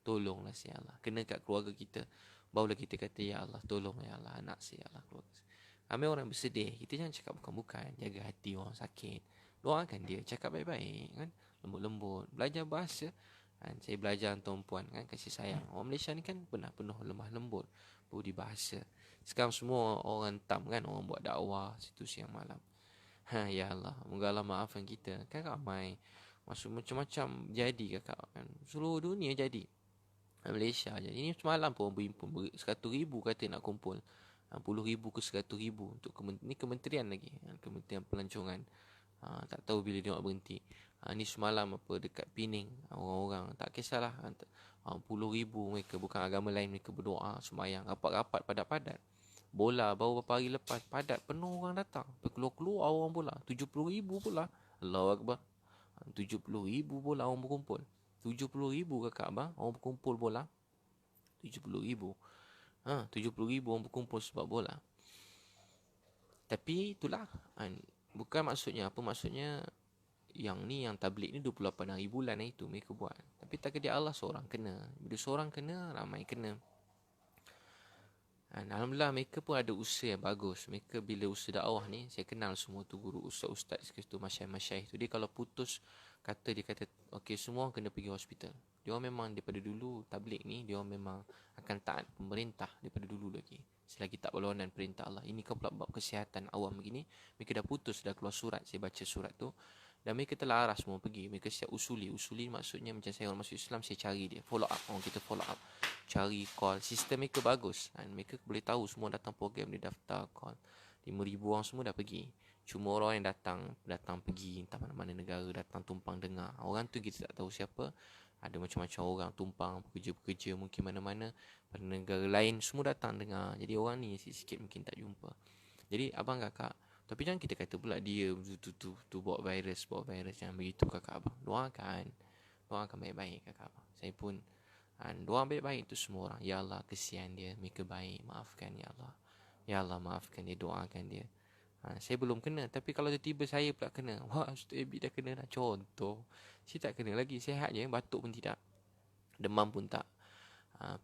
tolonglah ya Allah. Kena kat keluarga kita, barulah kita kata ya Allah, tolong ya Allah anak saya, ya Allah keluarga saya. Ramai orang bersedih, kita jangan cakap bukan-bukan. Jaga hati orang sakit, doakan dia, cakap baik-baik kan, lembut-lembut, belajar bahasa kan. Saya belajar dengan puan kan, kasih sayang. Orang Malaysia ni kan pernah penuh lemah lembut, budi bahasa. Sekarang semua orang tam kan, orang buat dakwah situ siang malam. Ya Allah, moga Allah maafkan kita. Kan ramai masuk macam-macam jadi kakak kan, seluruh dunia jadi. Malaysia je. Ini semalam pun berhimpun 100,000 kata nak kumpul. 10,000 ke 100,000 untuk ni kementerian lagi. Kementerian Pelancongan. Tak tahu bila dia nak berhenti. Ni semalam apa dekat Pening. Orang-orang tak kisahlah. 10,000 mereka, bukan agama lain, mereka berdoa, sembahyang, rapat-rapat padat-padat. Bola baru beberapa hari lepas padat, penuh orang datang. Keluar-keluar orang bola. 70,000 pula. Allahu Akbar. 70,000 bola orang berkumpul. 70,000 kakak abang orang berkumpul bola. 70,000. 70,000 orang berkumpul sebab bola. Tapi itulah bukan maksudnya apa, maksudnya yang ni, yang tabligh ni 28 hari bulan itu mereka buat. Tapi takdir Allah seorang kena. Bila seorang kena, ramai kena. Alhamdulillah mereka pun ada usaha yang bagus. Mereka bila usaha dakwah ni, saya kenal semua tu guru ustaz-ustaz situ, masyayikh-masyayikh tu. Dia kalau putus dia kata okey, semua kena pergi hospital. Dia orang memang daripada dulu tabligh ni, dia orang memang akan taat pemerintah daripada dulu lagi. Selagi tak berlawanan perintah Allah. Ini kau pula bab kesihatan awam begini, mereka dah putus, dah keluar surat. Saya baca surat tu. Dan mereka telah arah semua pergi. Mereka siap usuli. Usuli maksudnya macam saya orang masuk Islam, saya cari dia. Follow up. Orang kita follow up. Cari call. Sistem mereka bagus. Mereka boleh tahu semua datang program, dia daftar call. 5,000 orang semua dah pergi. Cuma orang yang datang pergi entah mana-mana negara, datang tumpang dengar. Orang tu kita tak tahu siapa. Ada macam-macam orang tumpang, pekerja-pekerja mungkin mana-mana pada negara lain, semua datang dengar. Jadi orang ni sikit-sikit mungkin tak jumpa. Jadi abang kakak, tapi jangan kita kata pula dia tu bawa virus. Jangan begitu kakak abang. Doakan baik-baik kakak abang. Saya pun doa baik-baik tu semua orang. Ya Allah, kesian dia, mereka baik, maafkan ya Allah. Ya Allah, maafkan dia, doakan dia. Saya belum kena, tapi kalau tiba-tiba saya pula kena, wah, Ustaz Abi dah kena dah. Contoh, saya tak kena lagi, sihat je, batuk pun tidak, demam pun tak,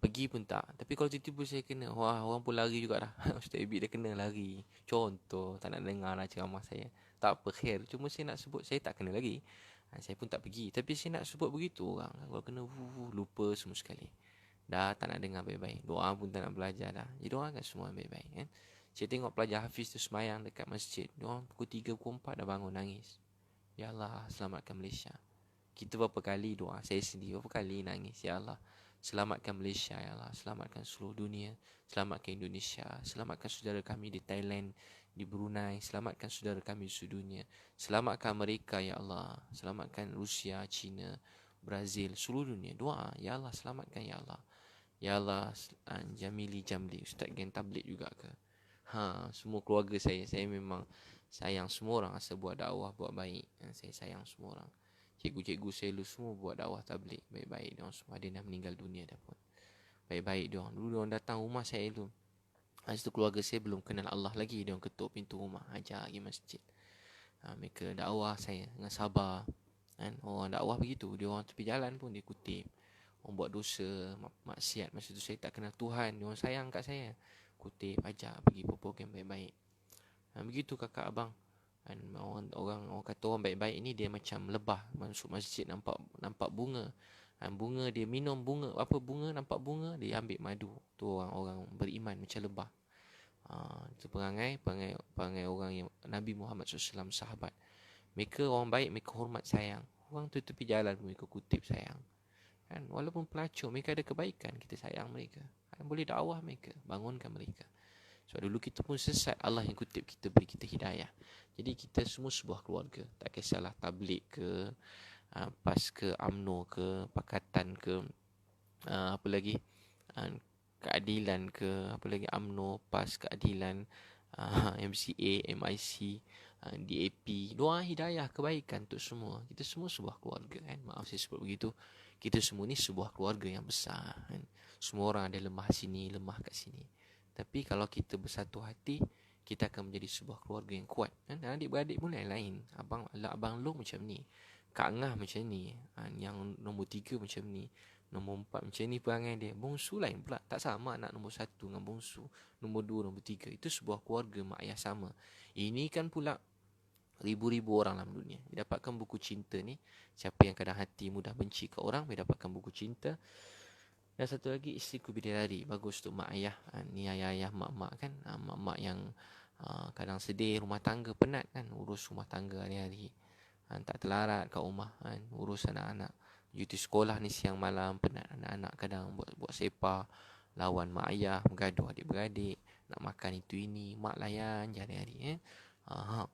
pergi pun tak. Tapi kalau tiba-tiba saya kena, wah, orang pun lari juga dah. Ustaz Abi dah kena, lari. Contoh, tak nak dengar lah ceramah saya. Tak apa, khair. Cuma saya nak sebut, saya tak kena lagi. Saya pun tak pergi. Tapi saya nak sebut begitu orang. Kalau kena, lupa semua sekali. Dah tak nak dengar baik-baik. Doa pun tak nak belajar dah. Jadi doakan semua baik-baik kan. Saya tengok pelajar Hafiz tu semayang dekat masjid. Diorang pukul 3, pukul 4 dah bangun nangis. Ya Allah, selamatkan Malaysia. Kita berapa kali doa. Saya sendiri berapa kali nangis. Ya Allah, Selamatkan Malaysia ya Allah, selamatkan seluruh dunia, selamatkan Indonesia, selamatkan saudara kami di Thailand, di Brunei, selamatkan saudara kami di seluruh dunia, selamatkan Amerika ya Allah, selamatkan Rusia, China, Brazil, seluruh dunia. Doa, ya Allah selamatkan ya Allah. Ya Allah, Jamili Jamli, Ustaz Gen Tablik juga ke? Semua keluarga saya memang sayang semua orang asal buat dakwah, buat baik. Saya sayang semua orang. Cikgu-cikgu saya lu semua buat dakwah tablik baik-baik. Diorang semua ada dah meninggal dunia dah pun. Baik-baik diorang. Dulu diorang datang rumah saya tu. Masa tu keluarga saya belum kenal Allah lagi. Diorang ketuk pintu rumah, ajak pergi masjid. Mereka dakwah saya dengan sabar. Kan? Orang dakwah begitu. Diorang tepi jalan pun dia kutip. Orang buat dosa, maksiat. Masa tu saya tak kenal Tuhan. Diorang sayang kat saya. Kutip, ajak pergi program baik-baik. Begitu kakak abang. Orang kata orang baik-baik ni dia macam lebah masuk masjid nampak bunga. Bunga dia minum bunga, apa bunga nampak bunga dia ambil madu. Tu orang beriman macam lebah. Itu perangai orang yang Nabi Muhammad SAW sahabat. Mereka orang baik, mereka hormat sayang. Orang tu tepi jalan mereka kutip sayang. Kan walaupun pelacur mereka ada kebaikan, kita sayang mereka. Boleh dakwah mereka, bangunkan mereka. Sebab dulu kita pun sesat, Allah yang kutip kita, beri kita hidayah. Jadi kita semua sebuah keluarga. Tak kisahlah tablik ke, PAS ke, UMNO ke, Pakatan ke, apa lagi, keadilan ke, apa lagi, UMNO, PAS, keadilan, MCA, MIC, DAP. Doa hidayah, kebaikan untuk semua. Kita semua sebuah keluarga kan. Maaf saya sebut begitu. Kita semua ni sebuah keluarga yang besar kan. Semua orang ada lemah sini, lemah kat sini. Tapi kalau kita bersatu hati, kita akan menjadi sebuah keluarga yang kuat. Adik-beradik pun lain-lain. Abang Long macam ni, Kak Ngah macam ni, yang nombor 3 macam ni, nombor 4 macam ni perangai dia. Bongsu lain pula. Tak sama anak nombor 1 dengan bongsu, nombor 2, nombor 3. Itu sebuah keluarga mak ayah sama. Ini kan pula ribu-ribu orang dalam dunia. Dia dapatkan buku cinta ni. Siapa yang kadang hati mudah benci ke orang, dia dapatkan buku cinta. Dan satu lagi, Istriku Bidadari. Bagus untuk mak ayah. Ni ayah-ayah, mak-mak kan. Mak-mak yang kadang sedih, rumah tangga, penat kan. Urus rumah tangga hari-hari. Tak terlarat kat rumah kan. Urus anak-anak. Cuti sekolah ni siang malam, penat. Anak-anak kadang buat sepa. Lawan mak ayah, bergaduh adik-beradik. Nak makan itu ini. Mak layan je hari-hari.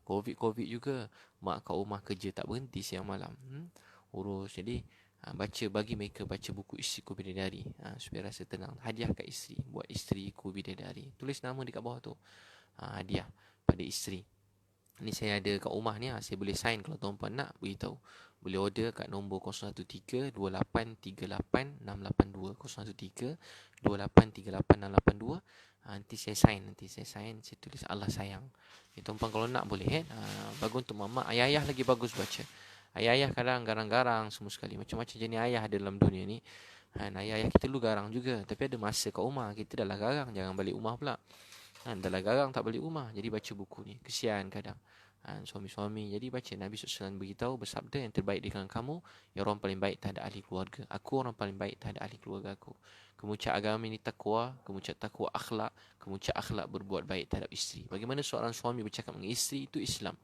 Covid juga. Mak kat rumah kerja tak berhenti siang malam. Urus. Jadi bagi mereka baca buku Istriku Bidadari, supaya rasa tenang. Hadiah kat isteri, buat Istriku Bidadari, tulis nama dekat bawah tu, hadiah pada isteri. Ni saya ada kat rumah ni, saya boleh sign kalau tuan-puan nak, beritahu. Boleh order kat nombor 013-2838-682, 013-2838-682. Nanti saya sign, saya tulis Allah sayang. Tuan-puan kalau nak boleh bagus untuk mama. Ayah-ayah lagi bagus baca. Ayah-ayah kadang garang-garang semua sekali. Macam-macam jenis ayah ada dalam dunia ni. Ayah-ayah kita dulu garang juga. Tapi ada masa kat rumah kita dah lah garang, jangan balik rumah pula. Dah lah garang tak balik rumah. Jadi baca buku ni. Kesian kadang suami-suami. Jadi baca. Nabi SAW beritahu, bersabda, yang terbaik di kalangan kamu yang orang paling baik terhadap ahli keluarga. Aku orang paling baik terhadap ahli keluarga aku. Kemuncak agama ini takwa, kemuncak takwa akhlak, kemuncak akhlak berbuat baik terhadap isteri. Bagaimana seorang suami bercakap dengan isteri, itu Islam.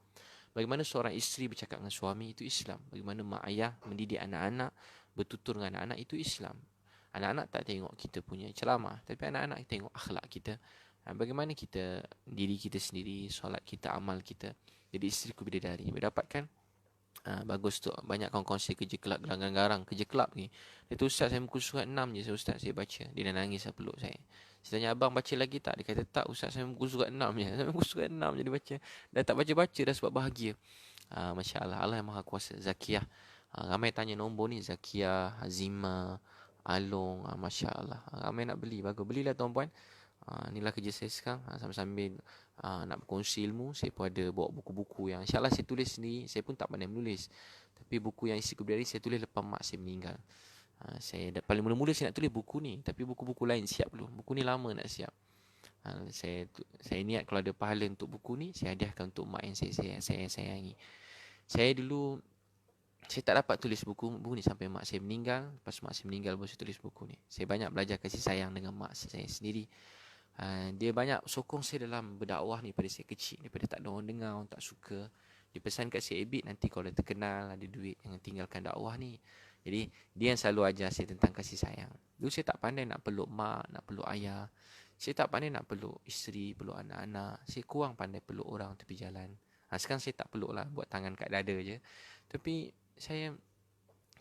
Bagaimana seorang isteri bercakap dengan suami, itu Islam. Bagaimana mak ayah mendidik anak-anak, bertutur dengan anak-anak, itu Islam. Anak-anak tak tengok kita punya ceramah, tapi anak-anak tengok akhlak kita. Bagaimana kita, diri kita sendiri, solat kita, amal kita. Jadi Istriku Bidadari mendapatkan bagus tu. Banyak kawan-kawan saya kerja kelab, garang-garang kerja kelab ni. Dia tu, Ustaz saya muka surat 6 je, Ustaz saya baca. Dia dah nangis lah peluk saya. Saya tanya, abang baca lagi tak? Dia kata, tak Ustaz, saya muka surat 6 je. Saya muka surat 6 je dia baca. Dah tak baca-baca dah sebab bahagia. Masya Allah, Allah yang maha kuasa. Zakiyah, ramai tanya nombor ni. Zakiyah, Hazimah, Along, Masya Allah. Ramai nak beli, bagus. Belilah tuan-puan. Inilah kerja saya sekarang. Sambil-sambil nak berkongsi ilmu, saya pun ada bawa buku-buku yang insyaAllah saya tulis sendiri. Saya pun tak pandai menulis, tapi buku yang Istriku Bidadari saya tulis lepas mak saya meninggal. Paling mula-mula saya nak tulis buku ni, tapi buku-buku lain siap belum. Buku ni lama nak siap. Saya niat kalau ada pahala untuk buku ni, saya hadiahkan untuk mak yang saya sayangi. Saya dulu saya tak dapat tulis buku ni sampai mak saya meninggal. Lepas mak saya meninggal baru saya tulis buku ni. Saya banyak belajar kasih sayang dengan mak saya sendiri. Dia banyak sokong saya dalam berdakwah ni pada saya kecil. Daripada tak ada orang dengar, orang tak suka. Dia pesan kat saya, Ebit, nanti kalau dah terkenal, ada duit, jangan tinggalkan dakwah ni. Jadi dia yang selalu ajar saya tentang kasih sayang. Dulu saya tak pandai nak peluk mak, nak peluk ayah. Saya tak pandai nak peluk isteri, peluk anak-anak. Saya kurang pandai peluk orang tepi jalan. Sekarang saya tak peluk lah, buat tangan kat dada je. Tapi saya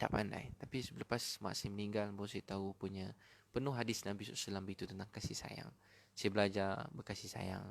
tak pandai. Tapi lepas mak saya meninggal baru saya tahu punya penuh hadis Nabi SAW itu tentang kasih sayang. Saya belajar berkasih sayang.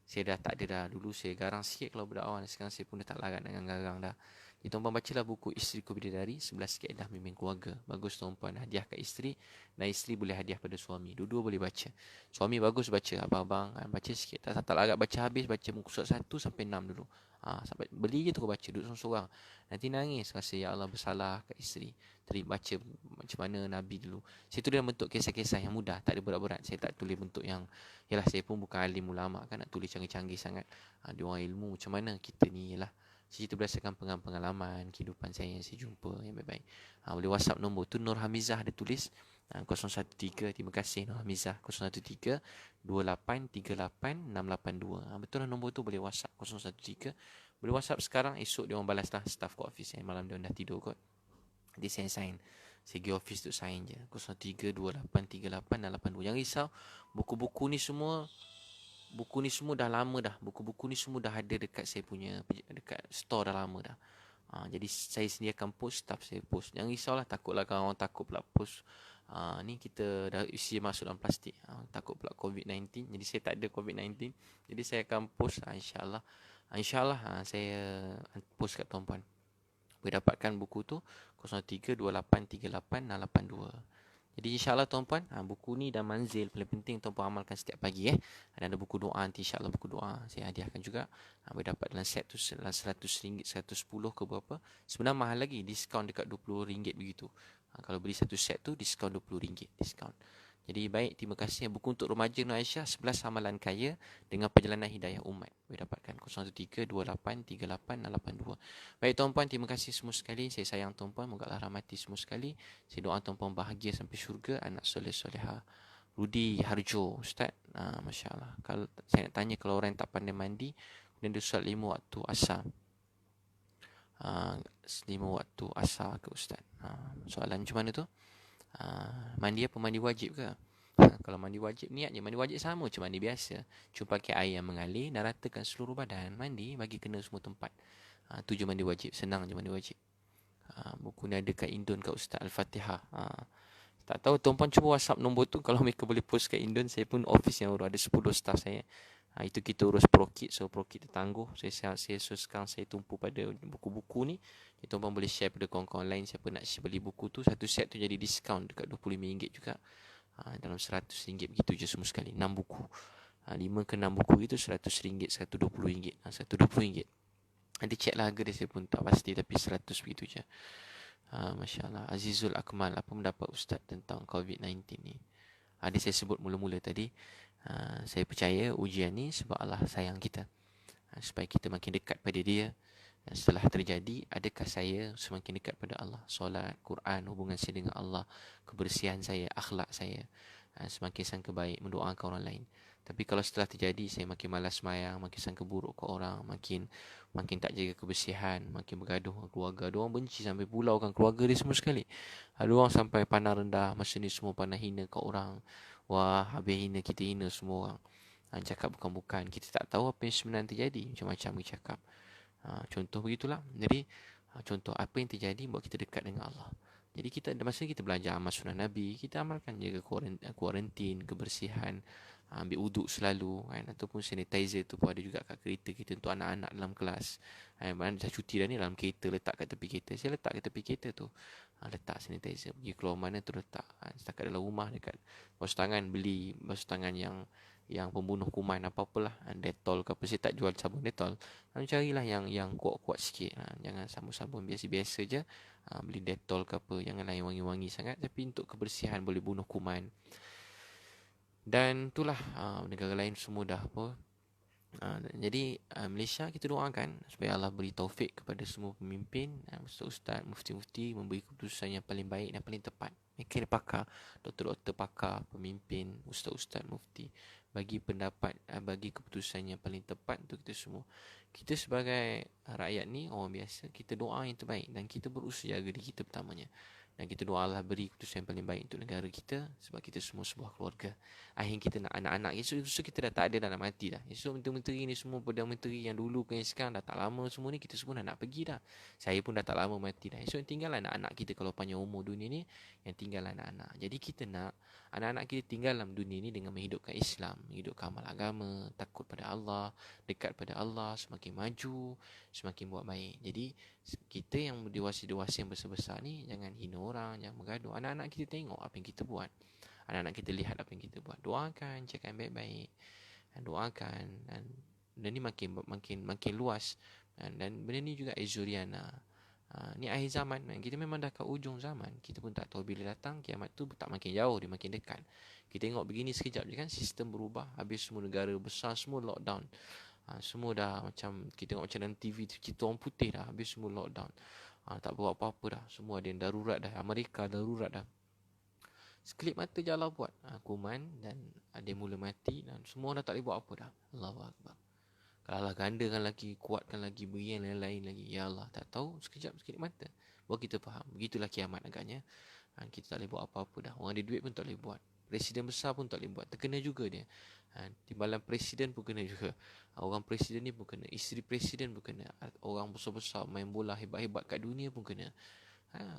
Saya dah tak ada dah. Dulu saya garang sikit kalau berdakwah. Sekarang saya pun dah tak larat dengan garang dah. Jadi tuan-puan bacalah buku Isteriku Bidadari, 11 Kaedah Membimbing Keluarga. Bagus tuan-puan, hadiah kat isteri. Dan isteri boleh hadiah pada suami. Dua-dua boleh baca. Suami bagus baca. Abang-abang baca sikit. Tak larat baca habis. Baca muka surat 1 sampai 6 dulu. Sampai beli je terus baca. Duduk seorang-seorang. Nanti nangis. Rasa ya Allah bersalah kat isteri. Tadi baca macam mana Nabi dulu. Saya tulis dalam bentuk kisah-kisah yang mudah. Tak ada berat-berat. Saya tak tulis bentuk yang, yalah saya pun bukan alim ulama kan, nak tulis canggih-canggih sangat. Dia orang ilmu macam mana, kita ni yalah cerita berdasarkan pengalaman kehidupan saya yang saya jumpa yang baik-baik. Boleh WhatsApp nombor tu, Nur Hamizah ada tulis 013. Terima kasih Nur Hamizah. 013 2838 682. Betul lah nombor tu, boleh WhatsApp 013. Boleh WhatsApp sekarang, esok dia orang balas lah, staff kat office. Malam dia orang dah tidur kot. Nanti saya sign. Saya pergi office tu sign je. 032838 682. Jangan risau. Buku-buku ni semua dah lama dah. Buku-buku ni semua dah ada dekat saya punya, dekat store dah lama dah. Jadi saya sediakan post, staff saya post. Jangan risaulah, takutlah kalau orang takut pula post. Ni kita dah isi masuk dalam plastik. Takut pula COVID-19. Jadi saya tak ada COVID-19. Jadi saya akan post insyaAllah. InsyaAllah saya post kat tuan-puan. Boleh dapatkan buku tu 032838 682. Jadi insyaAllah tuan-puan, buku ni dan manzil paling penting tuan-puan amalkan setiap pagi. Dan ada buku doa nanti, insyaAllah buku doa saya hadiahkan juga. Boleh dapat dalam set tu dalam RM100, 110 ke berapa. Sebenarnya mahal lagi, diskaun dekat RM20 begitu. Kalau beli satu set tu, diskaun RM20 diskaun. Jadi baik, terima kasih. Buku untuk remaja Nur Aisyah, 11 amalan kaya dengan perjalanan hidayah umat. Boleh dapatkan 032838 682. Baik tuan-puan, terima kasih semua sekali. Saya sayang tuan-puan, moga Allah rahmati semua sekali. Saya doa tuan-puan bahagia sampai syurga. Anak soleh-soleha. Rudi Harjo, Ustaz. Masya Allah. Kalau saya nak tanya, kalau orang yang tak pandai mandi, kemudian dia solat 5 waktu asar. 5 waktu asar ke Ustaz? Soalan macam mana tu? Mandi apa? Mandi wajib ke? Kalau mandi wajib, niatnya mandi wajib sama macam mandi biasa. Cuma pakai air yang mengalir dan ratakan seluruh badan. Mandi bagi kena semua tempat. Tu je mandi wajib. Senang je mandi wajib. Buku ni ada kat Indon kat Ustaz Al-Fatihah. Tak tahu tuan-puan cuba WhatsApp nombor tu. Kalau mereka boleh post kat Indon, saya pun office yang urus, ada 10 staff saya. Itu kita urus ProKit. So ProKit tertangguh. Saya sekarang saya tumpu pada buku-buku ni. Jadi tuan-puan boleh share pada kawan-kawan lain. Siapa nak beli buku tu, satu set tu jadi diskaun dekat RM25 juga. Dalam RM100 begitu je semua sekali. 6 buku. 5 ke 6 buku itu RM100, RM120. RM120. Nanti check lah harga dia, saya pun tak pasti, tapi 100 begitu je. Masya Allah. Azizul Akmal, apa pendapat Ustaz tentang COVID-19 ni? Dia saya sebut mula-mula tadi. Saya percaya ujian ni sebab Allah sayang kita, supaya kita makin dekat pada dia. Setelah terjadi, adakah saya semakin dekat pada Allah? Solat, Quran, hubungan saya dengan Allah, kebersihan saya, akhlak saya, semakin sangka baik, mendoakan orang lain. Tapi kalau setelah terjadi, saya makin malas semayang, makin sangka buruk ke orang, makin tak jaga kebersihan, makin bergaduh dengan keluarga. Ada orang benci sampai pulaukan keluarga dia semua sekali. Ada orang sampai pandang rendah, masa ni semua pandang hina ke orang. Wah, habis hina, kita hina semua orang. Cakap bukan-bukan. Kita tak tahu apa yang sebenarnya terjadi. Macam-macam dia cakap. Contoh begitulah. Jadi contoh apa yang terjadi buat kita dekat dengan Allah. Jadi kita, masa kita belajar amal sunnah Nabi, kita amalkan, jaga kuarantin, kebersihan, ambil uduk selalu kan? Ataupun sanitizer tu pun ada juga kat kereta kita untuk anak-anak dalam kelas. Mana dah cuti dah ni, dalam kereta letak kat tepi kereta. Saya letak kat tepi kereta tu, letak sanitizer. Pergi keluar mana tu letak. Setakat dalam rumah, dekat basuh tangan, beli basuh tangan yang pembunuh kuman apa-apalah, Dettol ke apa. Saya tak jual sabun Dettol. Carilah yang kuat-kuat sikit. Jangan sabun-sabun biasa-biasa je. Beli Dettol ke apa. Janganlah yang wangi-wangi sangat, tapi untuk kebersihan, boleh bunuh kuman. Dan itulah, negara lain semua dah apa. Jadi Malaysia, kita doakan supaya Allah beri taufik kepada semua pemimpin, ustaz-ustaz, mufti-mufti, memberi keputusan yang paling baik dan paling tepat. Mereka ni pakar, doktor-doktor pakar, pemimpin, ustaz-ustaz, mufti, bagi pendapat, bagi keputusan yang paling tepat untuk kita semua. Kita sebagai rakyat ni, orang biasa, kita doa yang terbaik dan kita berusaha jaga diri kita pertamanya. Dan kita doa Allah beri keputusan yang paling baik untuk negara kita, sebab kita semua sebuah keluarga. Akhirnya kita nak anak-anak, esok kita dah tak ada, dah nak mati dah. Esok menteri-menteri ni semua, Perdana Menteri yang dulu ke yang sekarang dah tak lama semua ni, kita semua dah nak pergi dah. Saya pun dah tak lama mati dah. Esok yang tinggal anak-anak kita kalau panjang umur dunia ni, yang tinggal anak-anak. Jadi kita nak anak-anak kita tinggal dalam dunia ni dengan menghidupkan Islam, menghidupkan amal agama, takut pada Allah, dekat pada Allah, semakin maju, semakin buat baik. Jadi kita yang dewasa-dewasa yang besar-besar ni jangan hina orang, jangan bergaduh. Anak-anak kita tengok apa yang kita buat. Anak-anak kita lihat apa yang kita buat. Doakan, cakap baik-baik. Doakan, dan ni makin luas. Dan benda ni juga Azuriana. Ni akhir zaman. Kita memang dah kat ujung zaman. Kita pun tak tahu bila datang. Kiamat tu tak makin jauh, dia makin dekat. Kita tengok begini sekejap je kan, sistem berubah. Habis semua negara besar semua lockdown. Semua dah macam kita tengok macam dalam TV, kita orang putih dah, habis semua lockdown. Tak buat apa-apa dah. Semua ada yang darurat dah. Amerika darurat dah. Sekelip mata je Allah buat kuman, dan ada yang mula mati, dan semua dah tak boleh buat apa dah. Allahu Akbar. Kalau Allah gandakan lagi, kuatkan lagi, beri yang lain-lain lagi. Ya Allah, tak tahu sekejap, sekelip mata. Baru kita faham. Begitulah kiamat agaknya. Kita tak boleh buat apa-apa dah. Orang ada duit pun tak boleh buat. Presiden besar pun tak boleh buat. Terkena juga dia. Timbalan presiden pun kena juga. Orang presiden ni pun kena. Isteri presiden pun kena. Orang besar-besar main bola hebat-hebat kat dunia pun kena.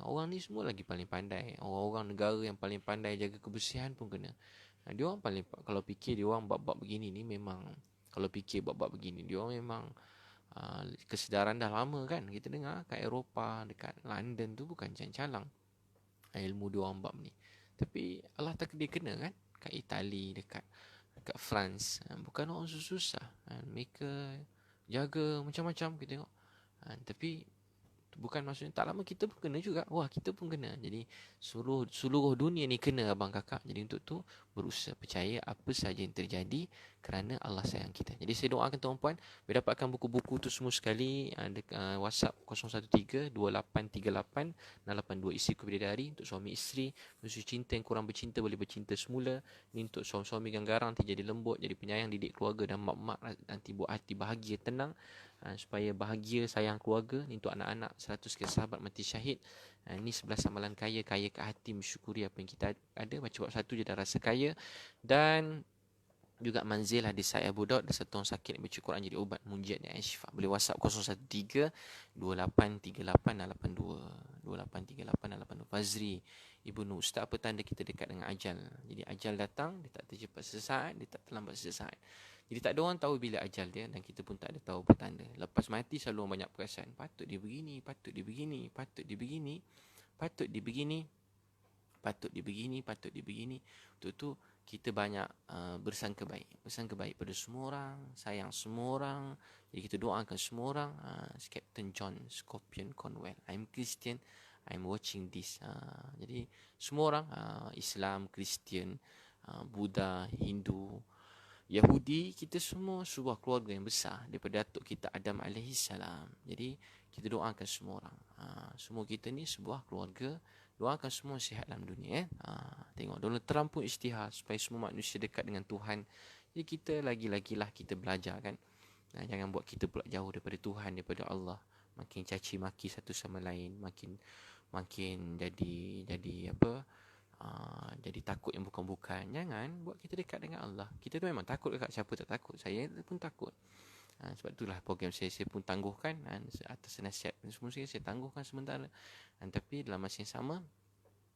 Orang ni semua lagi paling pandai. Orang-orang negara yang paling pandai jaga kebersihan pun kena. Dia orang paling, kalau fikir dia orang bab-bab begini ni memang, kalau fikir bab-bab begini, dia orang memang kesedaran dah lama kan. Kita dengar kat Eropah, dekat London tu bukan calang-calang ilmu dia orang bab ni. Tapi Allah tak dia kena kan. Kat Itali, dekat France, bukan orang susah. Mereka jaga macam-macam kita tengok. Tapi bukan maksudnya tak lama kita pun kena juga. Wah, kita pun kena. Jadi seluruh dunia ni kena abang kakak. Jadi untuk tu berusaha percaya apa saja yang terjadi kerana Allah sayang kita. Jadi saya doakan tuan-puan, bila dapatkan buku-buku tu semua sekali, WhatsApp 013-2838-682, isi kopi bidadari untuk suami isteri. Musuh cinta yang kurang bercinta boleh bercinta semula. Ini untuk suami-suami yang garang nanti jadi lembut, jadi penyayang, didik keluarga, dan mak-mak nanti buat hati bahagia, tenang, supaya bahagia, sayang keluarga. Ini untuk anak-anak, 100 kisah sahabat mati syahid. Ini 11 amalan kaya ke hati, mensyukuri apa yang kita ada. Baca bab 1 je dah rasa kaya. Dan juga manzil hadis saya Abu Daud, dan satu orang sakit baca Quran jadi ubat, munjiat dan syifa. Boleh WhatsApp 013-2838-682 2838-682. Fazri Ibnu, Ustaz, apa tanda kita dekat dengan ajal? Jadi ajal datang, dia tak tercepat sesaat, dia tak terlambat sesaat. Jadi tak ada orang tahu bila ajal dia, dan kita pun tak ada tahu petanda. Lepas mati selalu orang banyak perasaan, patut dia begini, patut dia begini, patut dia begini, patut dia begini, patut dia begini, patut dia begini. Untuk tu kita banyak bersangka baik pada semua orang, sayang semua orang. Jadi kita doakan semua orang. Captain John Scorpion Conwell, I'm Christian, I'm watching this. Jadi semua orang, Islam, Kristian, Buddha, Hindu, Yahudi, kita semua sebuah keluarga yang besar daripada datuk kita Adam alaihissalam. Jadi kita doakan semua orang. Semua kita ni sebuah keluarga. Doakan semua sihat dalam dunia. Tengok Donald Trump pun isytihar supaya semua manusia dekat dengan Tuhan. Jadi kita lagi-lagilah kita belajar kan. Jangan buat kita pula jauh daripada Tuhan, daripada Allah. Makin caci maki satu sama lain, makin jadi apa? Jadi takut yang bukan-bukan. Jangan buat kita dekat dengan Allah. Kita tu memang takut dekat, siapa tak takut? Saya pun takut. Sebab itulah program saya pun tangguhkan atas nasihat semua saya tangguhkan sementara. Tapi dalam masa yang sama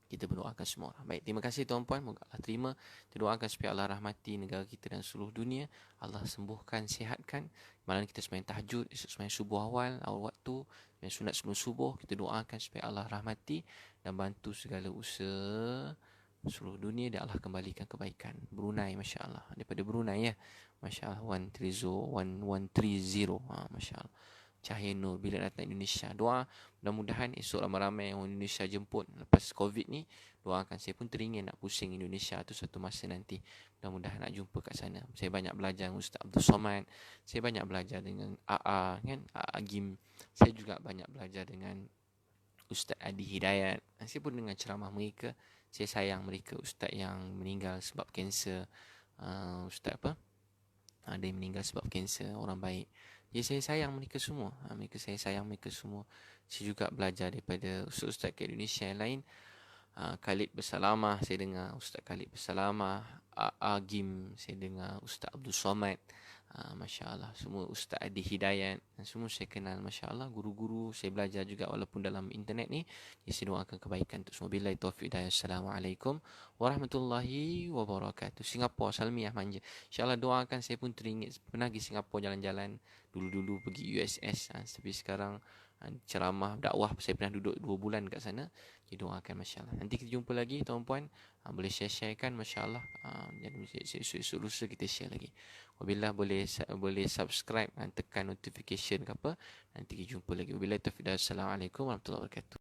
kita berdoakan semua orang. Baik, terima kasih tuan-puan. Moga Allah terima. Kita doakan supaya Allah rahmati negara kita dan seluruh dunia. Allah sembuhkan, sihatkan. Malam kita sembahyang tahajud, esok sembahyang subuh awal waktu, sembahyang sunat sebelum subuh. Kita doakan supaya Allah rahmati dan bantu segala usaha seluruh dunia, dan Allah kembalikan kebaikan. Brunei, Masya Allah. Daripada Brunei ya. Masya Allah, 130. Masya Allah. Cahaya Nur bila datang Indonesia. Doa mudah-mudahan esok ramai-ramai orang Indonesia jemput lepas COVID ni. Doakan, saya pun teringin nak pusing Indonesia tu satu masa nanti. Mudah-mudahan nak jumpa kat sana. Saya banyak belajar dengan Ustaz Abdul Somad. Saya banyak belajar dengan AA kan, AA Agim. Saya juga banyak belajar dengan Ustaz Adi Hidayat. Saya pun dengar ceramah mereka. Saya sayang mereka. Ustaz yang meninggal sebab kanser, Ustaz apa? Ada yang meninggal sebab kanser, orang baik. Jadi saya sayang mereka semua. Saya sayang mereka semua. Saya juga belajar daripada ustaz-ustaz ke Indonesia yang lain. Khalid Bersalamah saya dengar Ustaz Khalid Bersalamah, Agim saya dengar Ustaz Abdul Somad. Masya Allah, semua Ustaz Adi Hidayat dan semua saya kenal, Masya Allah, guru-guru saya belajar juga walaupun dalam internet ni. Jadi saya doakan kebaikan untuk semua. Billahi taufiq hidayah. Assalamualaikum warahmatullahi wabarakatuh. Singapura, Salmiah manja. InsyaAllah doakan, saya pun teringin pernah pergi Singapura jalan-jalan. Dulu-dulu pergi USS, tapi sekarang ceramah dakwah saya pernah duduk 2 bulan kat sana. Jadi doakan, Masya Allah. Nanti kita jumpa lagi tuan-puan. Boleh share-sharekan, Masya Allah. Jadi esok-esok lusa kita share lagi. Wabillah, boleh subscribe dan tekan notification ke apa. Nanti kita jumpa lagi. Wabillah taufiq. Assalamualaikum warahmatullahi wabarakatuh.